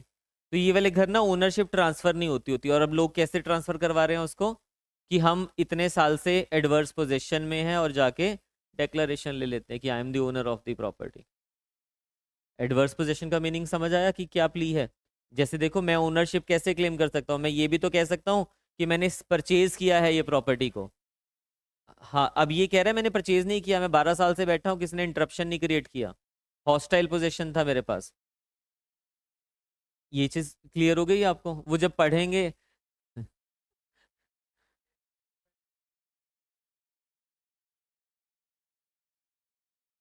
तो ये वाले घर ना ओनरशिप ट्रांसफर नहीं होती होती, और अब लोग कैसे ट्रांसफर करवा रहे हैं उसको, कि हम इतने साल से एडवर्स पोजेशन में हैं और जाके डेक्लरेशन ले लेते हैं कि I am the owner of the property. Adverse possession का मीनिंग समझ आया कि क्या प्ली है। जैसे देखो, मैं ओनरशिप कैसे क्लेम कर सकता हूँ, मैं ये भी तो कह सकता हूँ कि मैंने परचेज किया है ये प्रॉपर्टी को। हाँ, अब ये कह रहा है मैंने परचेज नहीं किया, मैं 12 साल से बैठा हूँ, किसी ने इंटरप्शन नहीं क्रिएट किया, हॉस्टाइल पोजीशन था मेरे पास। ये चीज क्लियर हो गई आपको, वो जब पढ़ेंगे।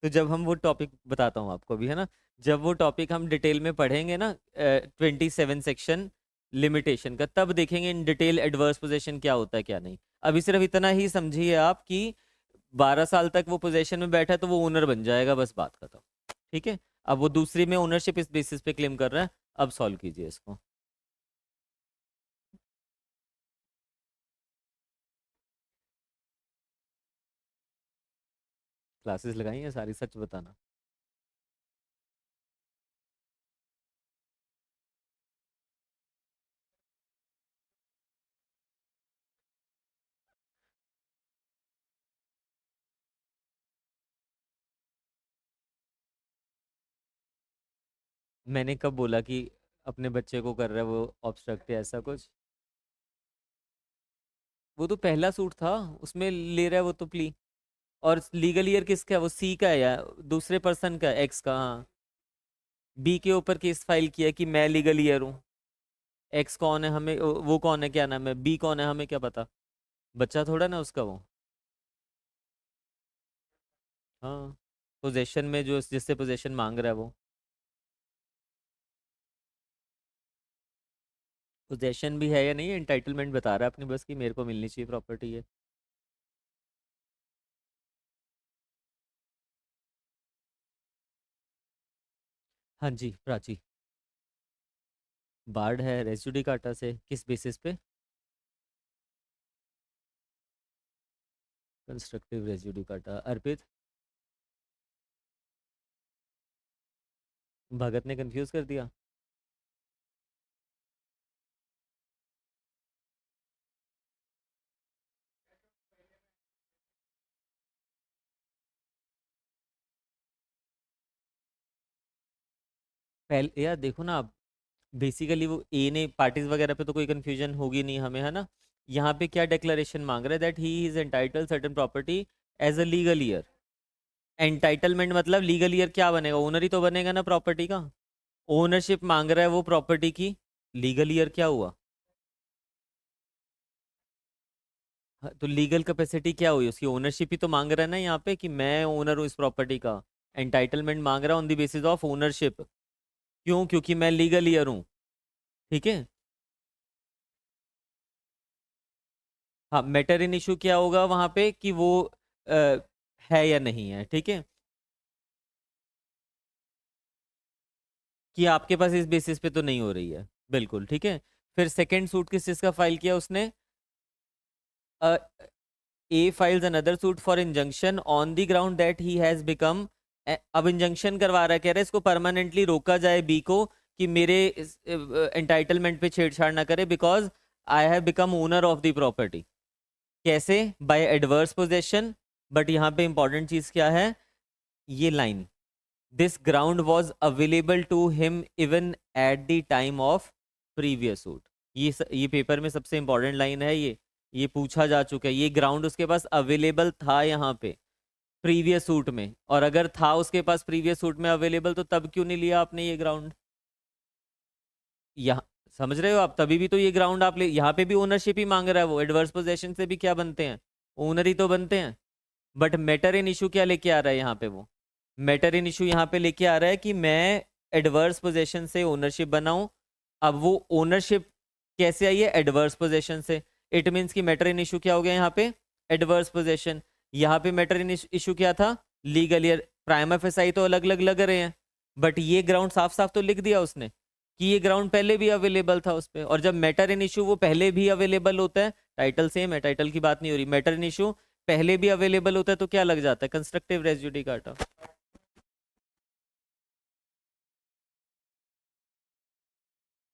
तो जब हम वो टॉपिक बताता हूँ आपको भी, है ना, जब वो टॉपिक हम डिटेल में पढ़ेंगे ना, 27 सेक्शन लिमिटेशन का, तब देखेंगे इन डिटेल एडवर्स पोजेशन क्या होता है क्या नहीं। अभी सिर्फ इतना ही समझिए आप कि 12 साल तक वो पोजेशन में बैठा है तो वो ओनर बन जाएगा, बस बात खत्म। ठीक है, अब वो दूसरी में ओनरशिप इस बेसिस पे क्लेम कर रहा है। अब सॉल्व कीजिए इसको। क्लासेस लगाई हैं सारी, सच बताना। मैंने कब बोला कि अपने बच्चे को कर रहा है वो ऑब्स्ट्रक्ट या ऐसा कुछ? वो तो पहला सूट था, उसमें ले रहा है वो तो प्ली। और लीगल ईयर किसका है, वो सी का है या दूसरे पर्सन का, एक्स का? हाँ, बी के ऊपर केस फाइल किया कि मैं लीगल ईयर हूँ। एक्स कौन है हमें, वो कौन है, क्या नाम है, बी कौन है हमें क्या पता, बच्चा थोड़ा ना उसका वो। हाँ, पोजेशन में जो जिससे पोजेशन मांग रहा है वो। पोजेशन भी है या नहीं, एंटाइटलमेंट बता रहा है अपनी बस की, मेरे को मिलनी चाहिए प्रॉपर्टी है। हाँ जी प्राची। बार्ड है रेसिडी काटा से, किस बेसिस पे? कंस्ट्रक्टिव रेसिड्यू काटा। अर्पित? भगत ने कंफ्यूज कर दिया। पहले यार देखो ना आप, बेसिकली वो ए ने पार्टीज वगैरह पे तो कोई कंफ्यूजन होगी नहीं हमें, है ना। यहाँ पे क्या डिक्लेरेशन मांग रहा है, that he is entitle certain property as a legal heir. Entitlement मतलब लीगल ईयर क्या बनेगा, ओनर ही तो बनेगा ना प्रॉपर्टी का। ओनरशिप मांग रहा है वो प्रॉपर्टी की, लीगल ईयर क्या हुआ? हाँ, तो लीगल कैपेसिटी क्या हुई उसकी, ओनरशिप ही तो मांग रहा है ना यहाँ पे कि मैं ओनर हूँ इस प्रॉपर्टी का। एंटाइटलमेंट मांग रहा है on the basis of ownership. क्यों? क्योंकि मैं लीगल ईयर हूँ। ठीक है। हाँ, मैटर इन इशू क्या होगा वहां पे कि वो अ, है या नहीं है, ठीक है, कि आपके पास इस बेसिस पे तो नहीं हो रही है, बिल्कुल ठीक है। फिर सेकंड सूट किस चीज का फाइल किया उसने? A files another suit for injunction on the ground that he has become. अब इंजंक्शन करवा रहा है, कह रहा है इसको परमानेंटली रोका जाए बी को कि मेरे एंटाइटलमेंट पे छेड़छाड़ ना करे, because I have become owner of the property. कैसे? By adverse possession. बट यहाँ पे इंपॉर्टेंट चीज क्या है, ये line, this ground was available to him even at the time of previous suit. ये पेपर में सबसे इंपॉर्टेंट लाइन है ये, ये पूछा जा चुका है, ये ग्राउंड उसके पास अवेलेबल था यहाँ पे प्रीवियस सूट में, और अगर था उसके पास प्रीवियस सूट में अवेलेबल तो तब क्यों नहीं लिया आपने ये ग्राउंड? यहाँ समझ रहे हो आप, तभी भी तो ये ग्राउंड आप ले, यहाँ पे भी ओनरशिप ही मांग रहा है वो, एडवर्स पोजेशन से भी क्या बनते हैं, ओनर ही तो बनते हैं। बट मैटर इन इशू क्या लेके आ रहा है यहाँ पे वो, मैटर इन इशू यहाँ पे लेके आ रहा है कि मैं एडवर्स पोजेशन से ओनरशिप बनाऊं। अब वो ओनरशिप कैसे आई है? एडवर्स पोजेशन से। इट मीन्स कि मैटर इन इशू क्या हो गया यहाँ पे? Adverse possession. यहाँ पे मैटर इन इशू क्या था? Legal year. प्राइमा फेसाई तो अलग अलग लग रहे हैं, बट ये ग्राउंड साफ साफ तो लिख दिया उसने कि ये ग्राउंड पहले भी अवेलेबल था उस पर। और जब मैटर इन इशू वो पहले भी अवेलेबल होता है, टाइटल सेम है, टाइटल की बात नहीं हो रही, मैटर इन इशू पहले भी अवेलेबल होता है तो क्या लग जाता है? Constructive res judicata.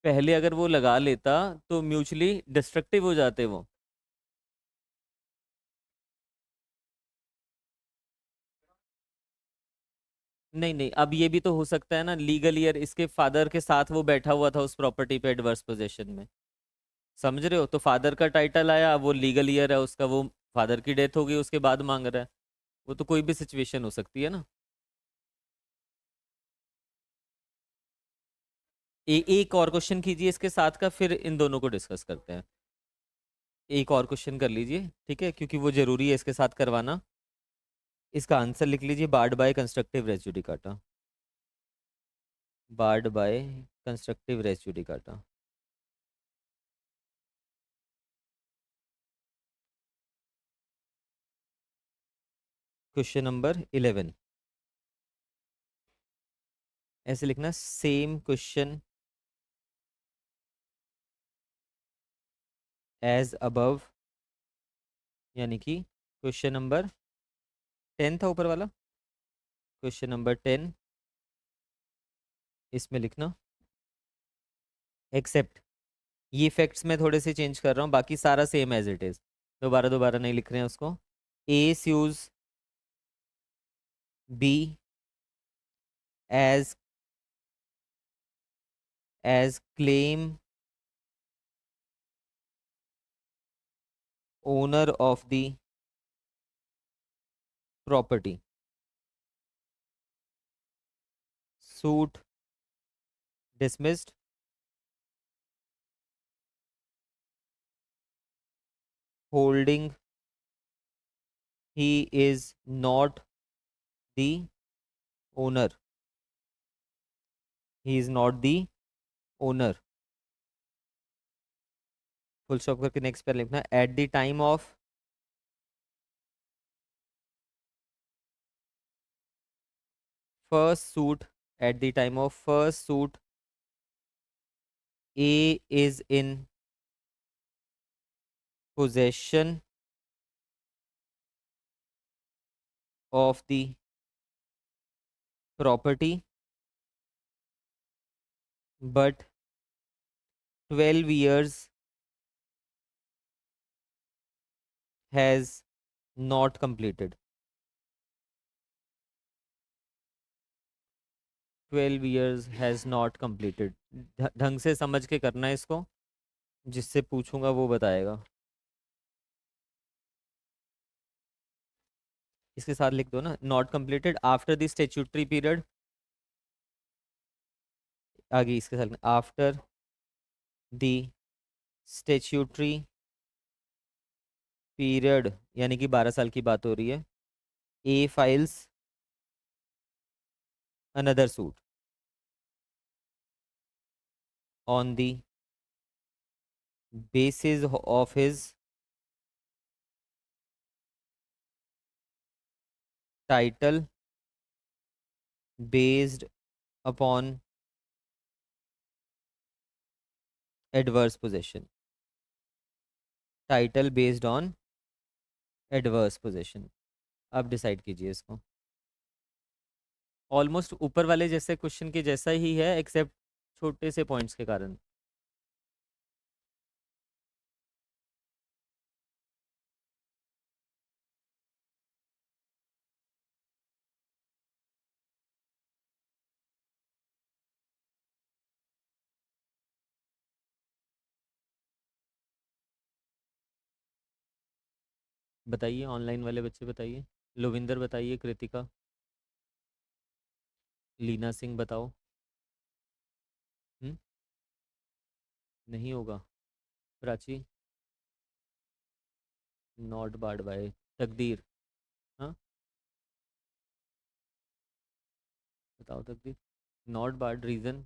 पहले अगर वो लगा लेता तो म्यूचुअली डिस्ट्रक्टिव हो जाते वो। नहीं नहीं, अब ये भी तो हो सकता है ना, लीगल ईयर इसके फादर के साथ वो बैठा हुआ था उस प्रॉपर्टी पे एडवर्स पोजेशन में। समझ रहे हो? तो फादर का टाइटल आया, वो लीगल ईयर है उसका, वो फादर की डेथ हो गई उसके बाद मांग रहा है। वो तो कोई भी सिचुएशन हो सकती है ना। एक और क्वेश्चन कीजिए इसके साथ का, फिर इन दोनों को डिस्कस करते हैं। एक और क्वेश्चन कर लीजिए, ठीक है, क्योंकि वो जरूरी है इसके साथ करवाना। इसका आंसर लिख लीजिए, barred by constructive res judicata. Barred by constructive res judicata. Question number 11। ऐसे लिखना, सेम क्वेश्चन एज अबव, यानी कि क्वेश्चन नंबर 10 था ऊपर वाला, क्वेश्चन नंबर 10 इसमें लिखना। एक्सेप्ट, ये फैक्ट्स मैं थोड़े से चेंज कर रहा हूँ, बाकी सारा सेम एज इट इज, दोबारा दोबारा नहीं लिख रहे हैं उसको। A sues B as claim owner of the property, suit dismissed, holding he is not the owner, he is not the owner, full stop करके नेक्स्ट पे लिखना, eight the time of first suit, eight the time of first suit A is in possession of the property, but 12 years has not completed, 12 years has not completed। ढंग से समझ के करना है इसको, जिससे पूछूंगा वो बताएगा। इसके साथ लिख दो ना, not completed after the statutory period, आगे इसके साथ आफ्टर द स्टेच्यूटरी पीरियड, यानी कि 12 साल की बात हो रही है, A files another suit on the basis of his title based upon adverse possession, title based on adverse possession. अब डिसाइड कीजिए इसको। ऑलमोस्ट ऊपर वाले जैसे क्वेश्चन के जैसा ही है, एक्सेप्ट छोटे से पॉइंट्स के कारण। बताइए, ऑनलाइन वाले बच्चे बताइए। लोविंदर बताइए, कृतिका, लीना सिंह बताओ। हम्म। नहीं होगा। Prachi, not barred bye. तकदीर, हाँ बताओ तकदीर। नॉट बार्ड, रीजन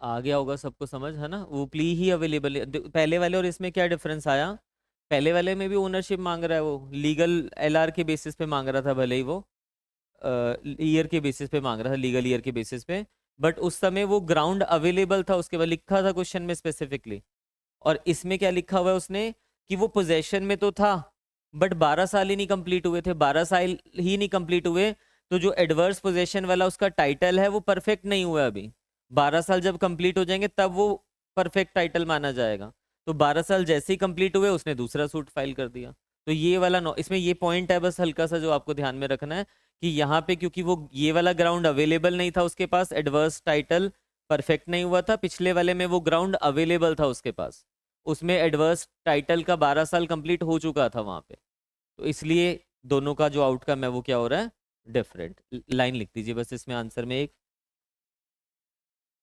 आ गया होगा सबको समझ, है ना। वो प्ली ही अवेलेबल है। पहले वाले और इसमें क्या डिफरेंस आया? पहले वाले में भी ओनरशिप मांग रहा है, वो लीगल एलआर के बेसिस पे मांग रहा था, भले ही वो ईयर के बेसिस पे मांग रहा था, लीगल ईयर के बेसिस पे। बट उस समय वो ग्राउंड अवेलेबल था, उसके बाद लिखा था क्वेश्चन में स्पेसिफिकली। और इसमें क्या लिखा हुआ है उसने, कि वो पोजेशन में तो था, बट 12 साल ही नहीं कंप्लीट हुए थे, 12 साल ही नहीं कंप्लीट हुए। तो जो एडवर्स पोजेशन वाला उसका टाइटल है वो परफेक्ट नहीं हुआ अभी। 12 साल जब कंप्लीट हो जाएंगे तब वो परफेक्ट टाइटल माना जाएगा। तो 12 साल जैसे ही कंप्लीट हुए उसने दूसरा सूट फाइल कर दिया। तो ये वाला इसमें ये पॉइंट है बस हल्का सा जो आपको ध्यान में रखना है, कि यहाँ पे क्योंकि वो ये वाला ग्राउंड अवेलेबल नहीं था उसके पास, एडवर्स टाइटल परफेक्ट नहीं हुआ था। पिछले वाले में वो ग्राउंड अवेलेबल था उसके पास, उसमें एडवर्स टाइटल का 12 साल कंप्लीट हो चुका था वहां पे। तो इसलिए दोनों का जो आउटकम है वो क्या हो रहा है, डिफरेंट। लाइन लिख दीजिए बस इसमें आंसर में एक,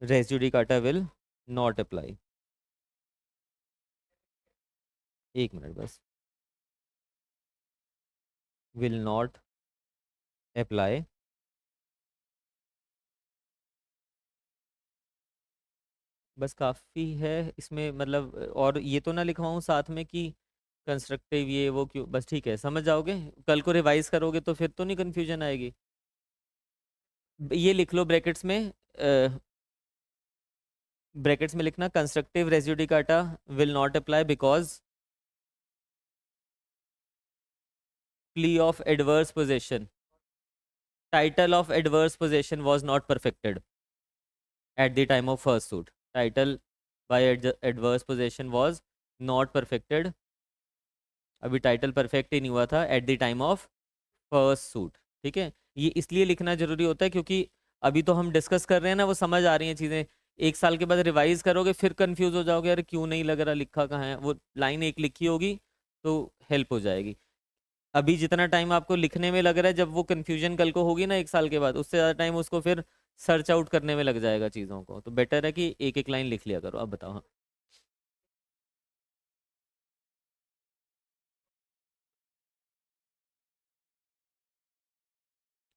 res judicata will not apply. एक मिनट बस। Will not apply. बस काफ़ी है इसमें, मतलब और ये तो ना लिखवाऊँ साथ में कि कंस्ट्रक्टिव ये वो क्यों, बस ठीक है समझ जाओगे। कल को रिवाइज करोगे तो फिर तो नहीं कन्फ्यूजन आएगी। ये लिख लो ब्रैकेट्स में, ब्रैकेट्स में लिखना constructive res judicata will not apply because plea of adverse possession, title of adverse possession was not perfected at the time of first suit. Title by adverse possession was not perfected, अभी title perfect ही नहीं हुआ था eight the time of first suit. ठीक है, ये इसलिए लिखना जरूरी होता है क्योंकि अभी तो हम डिस्कस कर रहे हैं ना, वो समझ आ रही हैं चीजें। 1 साल के बाद रिवाइज करोगे फिर कंफ्यूज हो जाओगे, अरे क्यों नहीं लग रहा, लिखा कहाँ है। वो लाइन एक लिखी होगी तो हेल्प हो जाएगी। अभी जितना टाइम आपको लिखने में लग रहा है, जब वो कंफ्यूजन कल को होगी ना 1 साल के बाद, उससे ज़्यादा टाइम उसको फिर सर्च आउट करने में लग जाएगा चीज़ों को। तो बेटर है कि एक एक लाइन लिख लिया करो। अब बताओ। हाँ,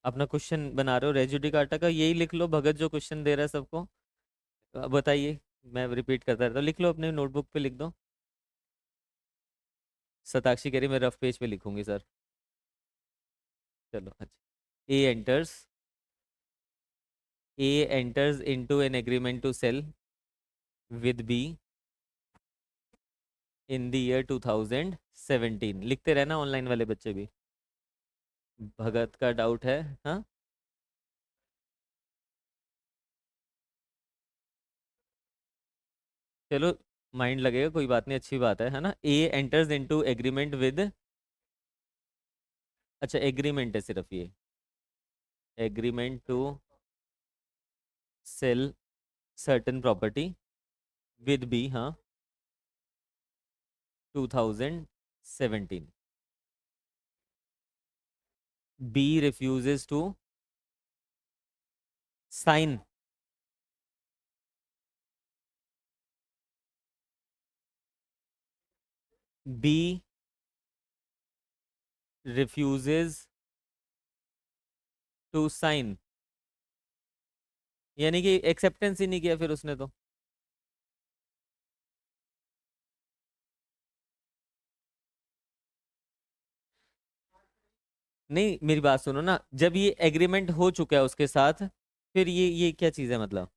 अपना क्वेश्चन बना रहे हो रेजुडिकाटा का, यही लिख लो भगत जो क्वेश्चन दे रहा है सबको। अब बताइए, मैं रिपीट करता रहता हूँ, लिख लो अपने नोटबुक पे लिख दो। सताक्षी कह रही मैं रफ पेज पे लिखूंगी सर। चलो अच्छा। A enters, A enters into an agreement to sell with B in the year 2017। लिखते रहना ऑनलाइन वाले बच्चे भी। भगत का डाउट है। हाँ, चलो माइंड लगेगा, कोई बात नहीं, अच्छी बात है ना। A enters into agreement with, अच्छा एग्रीमेंट है सिर्फ ये, agreement to sell certain property with B, हाँ 2017। B refuses to sign, B refuses to sign, यानी कि एक्सेप्टेंस ही नहीं किया फिर उसने तो। नहीं मेरी बात सुनो ना, जब ये एग्रीमेंट हो चुका है उसके साथ, फिर ये क्या चीज़ है मतलब।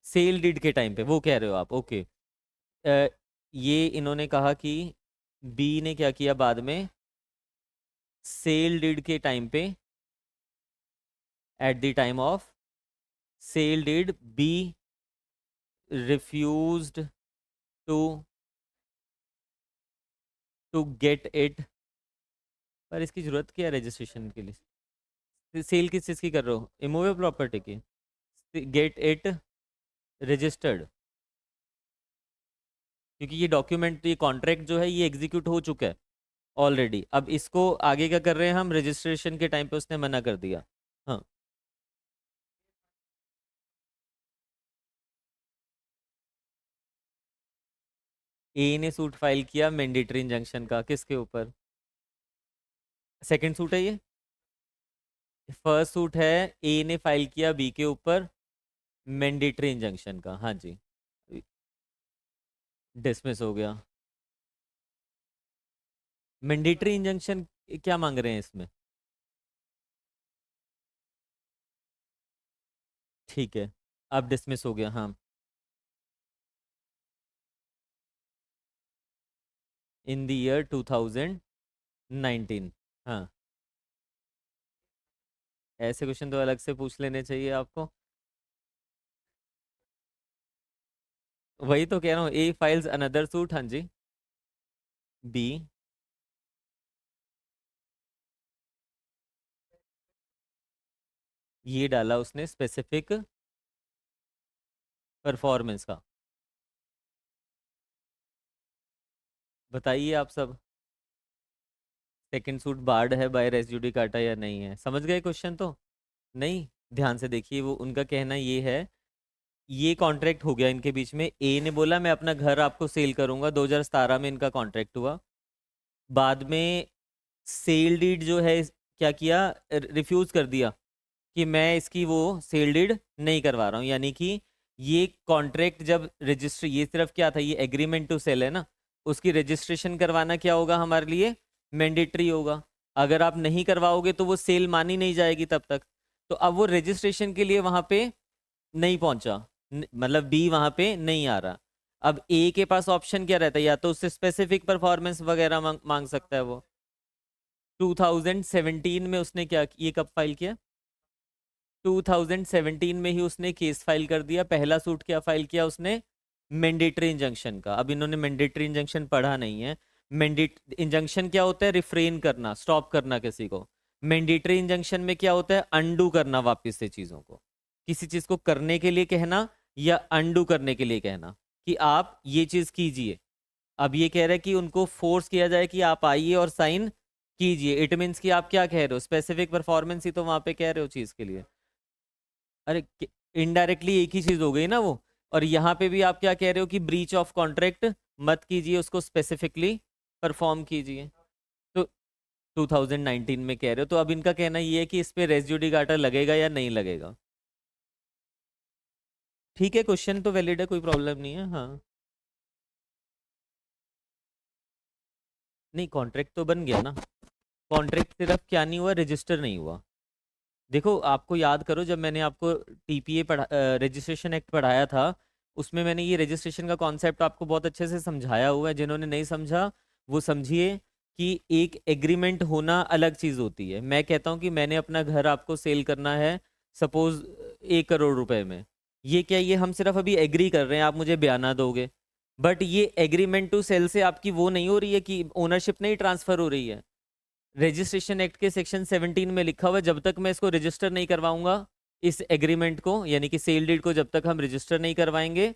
सेल डीड के टाइम पे वो कह रहे हो आप, ओके। ये इन्होंने कहा कि बी ने क्या किया बाद में, सेल डीड के टाइम पे, at the time of sale deed B refused to get it. पर इसकी जरूरत क्या है रजिस्ट्रेशन के लिए? सेल किस चीज़ की कर रहे हो, इमूवेबल प्रॉपर्टी की। गेट इट रजिस्टर्ड, क्योंकि ये डॉक्यूमेंट, ये कॉन्ट्रैक्ट जो है ये एग्जीक्यूट हो चुका है ऑलरेडी। अब इसको आगे क्या कर रहे हैं हम, रजिस्ट्रेशन के टाइम पे उसने मना कर दिया। हाँ, ए ने सूट फाइल किया मैंडेटरी इंजंक्शन का, किसके ऊपर? सेकंड सूट है ये। फर्स्ट सूट है, ए ने फाइल किया बी के ऊपर मैंडेटरी इंजंक्शन का। हाँ जी, डिसमिस हो गया। मैंडेटरी इंजंक्शन क्या मांग रहे हैं इसमें? ठीक है, अब डिसमिस हो गया। हाँ, इन द ईयर 2019। हाँ, ऐसे क्वेश्चन तो अलग से पूछ लेने चाहिए आपको। वही तो कह रहा हूँ, ए फाइल्स अनदर सूट। हाँ जी। बी, ये डाला उसने स्पेसिफिक परफॉर्मेंस का। बताइए आप सब, सेकंड सूट बार्ड है बाय रेस जुडिकाटा या नहीं है? समझ गए क्वेश्चन तो? नहीं, ध्यान से देखिए, वो उनका कहना ये है, ये कॉन्ट्रैक्ट हो गया इनके बीच में। ए ने बोला मैं अपना घर आपको सेल करूंगा, 2017 में इनका कॉन्ट्रैक्ट हुआ। बाद में सेल डीड जो है क्या किया, रिफ्यूज कर दिया कि मैं इसकी वो सेल डीड नहीं करवा रहा हूँ। यानी कि ये कॉन्ट्रैक्ट जब रजिस्टर, ये सिर्फ क्या था, ये एग्रीमेंट टू सेल है ना, उसकी रजिस्ट्रेशन करवाना क्या होगा हमारे लिए, मैंडेटरी होगा। अगर आप नहीं करवाओगे तो वो सेल मानी नहीं जाएगी तब तक। तो अब वो रजिस्ट्रेशन के लिए वहां पे नहीं पहुंचा, मतलब बी वहां पे नहीं आ रहा। अब ए के पास ऑप्शन क्या रहता है, या तो उससे स्पेसिफिक परफॉर्मेंस वगैरह मांग सकता है वो। 2017 में उसने क्या, ये कब फाइल किया? 2017 में ही उसने केस फाइल कर दिया। पहला सूट क्या फाइल किया उसने, मैंडेटरी इंजंक्शन का। अब इन्होंने मैंडेटरी इंजंक्शन पढ़ा नहीं है। मैंडेट इंजंक्शन क्या होता है, रिफ्रेन करना, स्टॉप करना किसी को। मैंडेटरी इंजंक्शन में क्या होता है, अंडू करना वापस से चीजों को, किसी चीज को करने के लिए कहना या अंडू करने के लिए कहना कि आप ये चीज कीजिए। अब ये कह रहा है कि उनको फोर्स किया जाए कि आप आइए और साइन कीजिए। इट मीन्स कि आप क्या कह रहे हो, स्पेसिफिक परफॉर्मेंस ही तो वहां पे कह रहे हो चीज के लिए। अरे, इनडायरेक्टली एक ही चीज हो गई ना वो। और यहाँ पे भी आप क्या कह रहे हो कि ब्रीच ऑफ कॉन्ट्रैक्ट मत कीजिए, उसको स्पेसिफिकली परफॉर्म कीजिए। तो 2019 में कह रहे हो, तो अब इनका कहना ये है कि इस पे रेस जुडिकाटा लगेगा या नहीं लगेगा। ठीक है, क्वेश्चन तो वैलिड है, कोई प्रॉब्लम नहीं है। हाँ, नहीं, कॉन्ट्रैक्ट तो बन गया ना। कॉन्ट्रैक्ट सिर्फ क्या नहीं हुआ, रजिस्टर नहीं हुआ। देखो, आपको याद करो, जब मैंने आपको टीपीए पढ़ा, रजिस्ट्रेशन एक्ट पढ़ाया था, उसमें मैंने ये रजिस्ट्रेशन का कॉन्सेप्ट आपको बहुत अच्छे से समझाया हुआ है। जिन्होंने नहीं समझा वो समझिए कि एक एग्रीमेंट होना अलग चीज़ होती है। मैं कहता हूँ कि मैंने अपना घर आपको सेल करना है, सपोज 1 करोड़ रुपए में। ये क्या, ये हम सिर्फ अभी एग्री कर रहे हैं, आप मुझे बयाना दोगे। बट ये एग्रीमेंट टू सेल से आपकी वो नहीं हो रही है कि ओनरशिप नहीं ट्रांसफर हो रही है। रजिस्ट्रेशन एक्ट के सेक्शन 17 में लिखा हुआ है, जब तक मैं इसको रजिस्टर नहीं करवाऊंगा, इस एग्रीमेंट को, यानी कि सेल डीड को जब तक हम रजिस्टर नहीं करवाएंगे,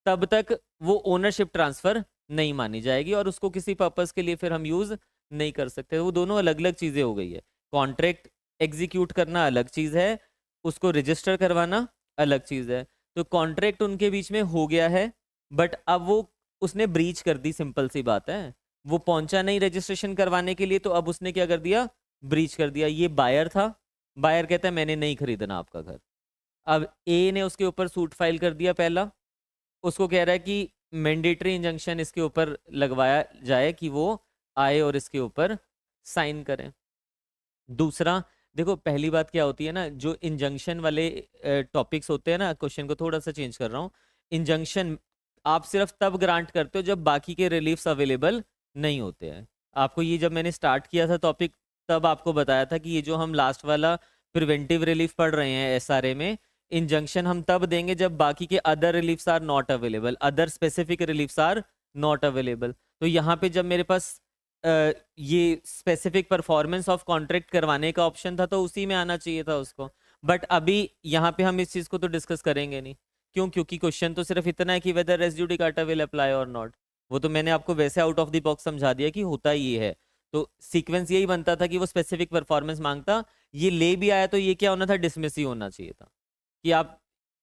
तब तक वो ओनरशिप ट्रांसफर नहीं मानी जाएगी और उसको किसी पर्पस के लिए फिर हम यूज नहीं कर सकते। वो दोनों अलग अलग चीजें हो गई है। कॉन्ट्रैक्ट एग्जीक्यूट करना अलग चीज है, उसको रजिस्टर करवाना अलग चीज है। तो कॉन्ट्रैक्ट उनके बीच में हो गया है, बट अब वो, उसने ब्रीच कर दी, सिंपल सी बात है। वो पहुंचा नहीं रजिस्ट्रेशन करवाने के लिए, तो अब उसने क्या कर दिया, ब्रीच कर दिया। ये बायर था, बायर कहता है मैंने नहीं खरीदना आपका घर। अब ए ने उसके ऊपर सूट फाइल कर दिया पहला, उसको कह रहा है कि मैंडेटरी इंजंक्शन इसके ऊपर लगवाया जाए कि वो आए और इसके ऊपर साइन करें। दूसरा, देखो पहली बात क्या होती है ना, जो इंजंक्शन वाले टॉपिक्स होते हैं ना, क्वेश्चन को थोड़ा सा चेंज कर रहा हूँ। इंजंक्शन आप सिर्फ तब ग्रांट करते हो जब बाकी के रिलीफ्स अवेलेबल नहीं होते हैं। आपको ये, जब मैंने स्टार्ट किया था टॉपिक, तब आपको बताया था कि ये जो हम लास्ट वाला प्रिवेंटिव रिलीफ पढ़ रहे हैं एसआरए में, इंजंक्शन हम तब देंगे जब बाकी के other reliefs are not available, other specific reliefs are not available. तो यहाँ पे जब मेरे पास ये स्पेसिफिक परफॉर्मेंस ऑफ कॉन्ट्रैक्ट करवाने का ऑप्शन था, तो उसी में आना चाहिए था उसको। बट अभी यहाँ पे हम इस चीज़ को तो डिस्कस करेंगे नहीं। क्यों? क्योंकि क्वेश्चन तो सिर्फ इतना है कि whether res judicata will apply और नॉट। वो तो मैंने आपको वैसे आउट ऑफ द बॉक्स समझा दिया कि होता ये है। तो सीक्वेंस यही बनता था कि वो स्पेसिफिक परफॉर्मेंस मांगता, ये ले भी आया तो ये क्या होना था, डिसमिस ही होना चाहिए था कि आप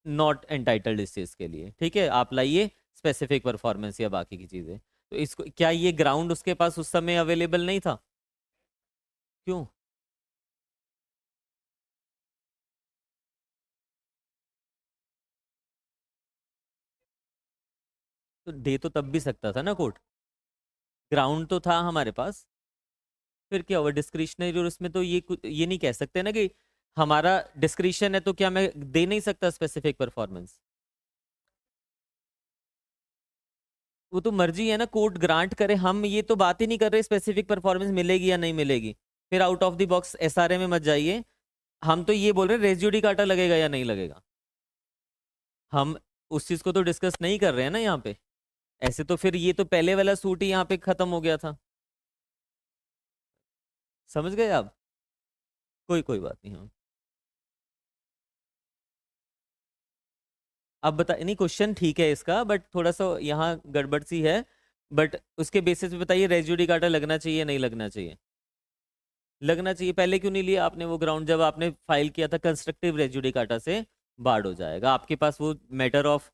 नॉट एंटाइटल्ड इस चीज के लिए। ठीक है, आप लाइए स्पेसिफिक परफॉर्मेंस या बाकी की चीजें। तो इसको क्या ये ग्राउंड उसके पास उस समय अवेलेबल नहीं था? क्यों? तो दे तो तब भी सकता था ना कोर्ट, ग्राउंड तो था हमारे पास। फिर क्या हुआ डिस्क्रिशनरी? और उसमें तो ये नहीं कह सकते ना कि हमारा डिस्क्रिशन है तो क्या मैं दे नहीं सकता स्पेसिफिक परफॉर्मेंस? वो तो मर्जी है ना, कोर्ट ग्रांट करे। हम ये तो बात ही नहीं कर रहे स्पेसिफिक परफॉर्मेंस मिलेगी या नहीं मिलेगी। फिर out of the box SRA में मत जाइए। हम तो ये बोल रहे हैं रेजिड्यूडी काटा लगेगा या नहीं लगेगा। हम उस चीज को तो डिस्कस नहीं कर रहे हैं ना यहाँ पे। ऐसे तो फिर ये तो पहले वाला सूट ही यहाँ पे खत्म हो गया था। समझ गए आप? कोई बात नहीं। हाँ, अब बता, नहीं क्वेश्चन ठीक है इसका, बट थोड़ा सा यहाँ गड़बड़ सी है। बट उसके बेसिस पे बताइए रेजिड्यूडी काटा लगना चाहिए नहीं लगना चाहिए? लगना चाहिए। पहले क्यों नहीं लिया आपने वो ग्राउंड? जब आपने फाइल किया था कंस्ट्रक्टिव रेजुडिकाटा से बार्ड हो जाएगा। आपके पास वो मैटर ऑफ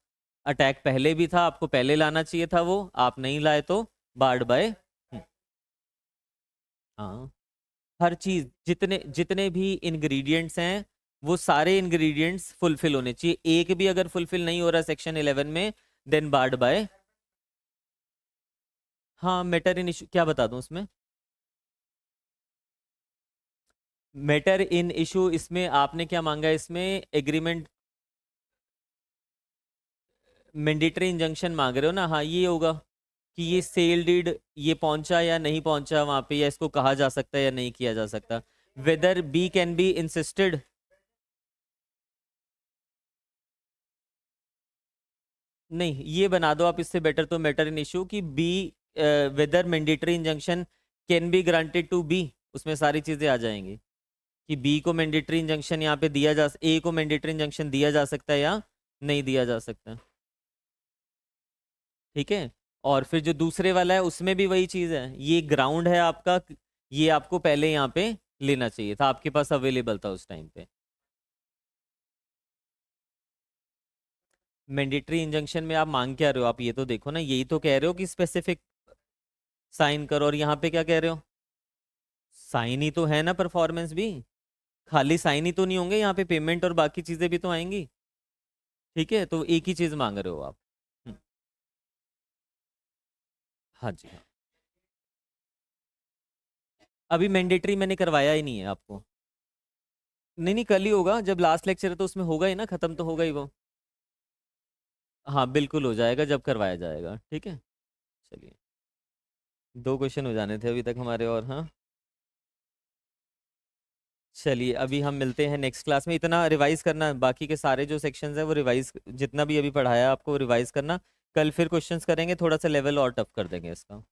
अटैक पहले भी था, आपको पहले लाना चाहिए था, वो आप नहीं लाए तो बार्ड बाय। हाँ, हर चीज जितने जितने भी इंग्रेडिएंट्स हैं वो सारे इंग्रेडिएंट्स फुलफिल होने चाहिए। एक भी अगर फुलफिल नहीं हो रहा सेक्शन 11 में, देन बार्ड बाय। हाँ, मैटर इन इशू क्या बता दूं उसमें? मैटर इन इशू इसमें आपने क्या मांगा है? इसमें एग्रीमेंट मैंडेटरी इंजंक्शन मांग रहे हो ना? हाँ, ये होगा कि ये सेल डीड ये पहुंचा या नहीं पहुंचा वहां पे, या इसको कहा जा सकता है या नहीं किया जा सकता। Whether B can be insisted. नहीं, ये बना दो आप इससे बेटर तो, मैटर इन इशू कि B whether mandatory injunction can be granted to B. उसमें सारी चीजें आ जाएंगी कि बी को मैंडेटरी इंजंक्शन यहाँ पे दिया जा, ए को मैंडेटरी इंजंक्शन दिया जा सकता है या नहीं दिया जा सकता। ठीक है। और फिर जो दूसरे वाला है उसमें भी वही चीज है, ये ग्राउंड है आपका। ये आपको पहले यहाँ पे लेना चाहिए था, आपके पास अवेलेबल था उस टाइम पे। मैंडेटरी इंजंक्शन में आप मांग क्या रहे हो? आप ये तो देखो ना, यही तो कह रहे हो कि स्पेसिफिक साइन करो, और यहाँ पे क्या कह रहे हो? साइन ही तो है ना परफॉर्मेंस भी। खाली साइन ही तो नहीं होंगे यहाँ पे, पेमेंट और बाकी चीजें भी तो आएंगी। ठीक है, तो एक ही चीज मांग रहे हो आप। हम्म, हाँ जी हाँ। अभी मैंडेटरी मैंने करवाया ही नहीं है आपको। नहीं नहीं, कल ही होगा, जब लास्ट लेक्चर है तो उसमें होगा ही ना, खत्म तो होगा ही वो। हाँ बिल्कुल हो जाएगा जब करवाया जाएगा। ठीक है, चलिए। दो क्वेश्चन हो जाने थे अभी तक हमारे, और हाँ। चलिए, अभी हम मिलते हैं नेक्स्ट क्लास में। इतना रिवाइज करना, बाकी के सारे जो सेक्शंस हैं वो रिवाइज, जितना भी अभी पढ़ाया आपको रिवाइज करना। कल फिर क्वेश्चंस करेंगे, थोड़ा सा लेवल और टफ कर देंगे इसका।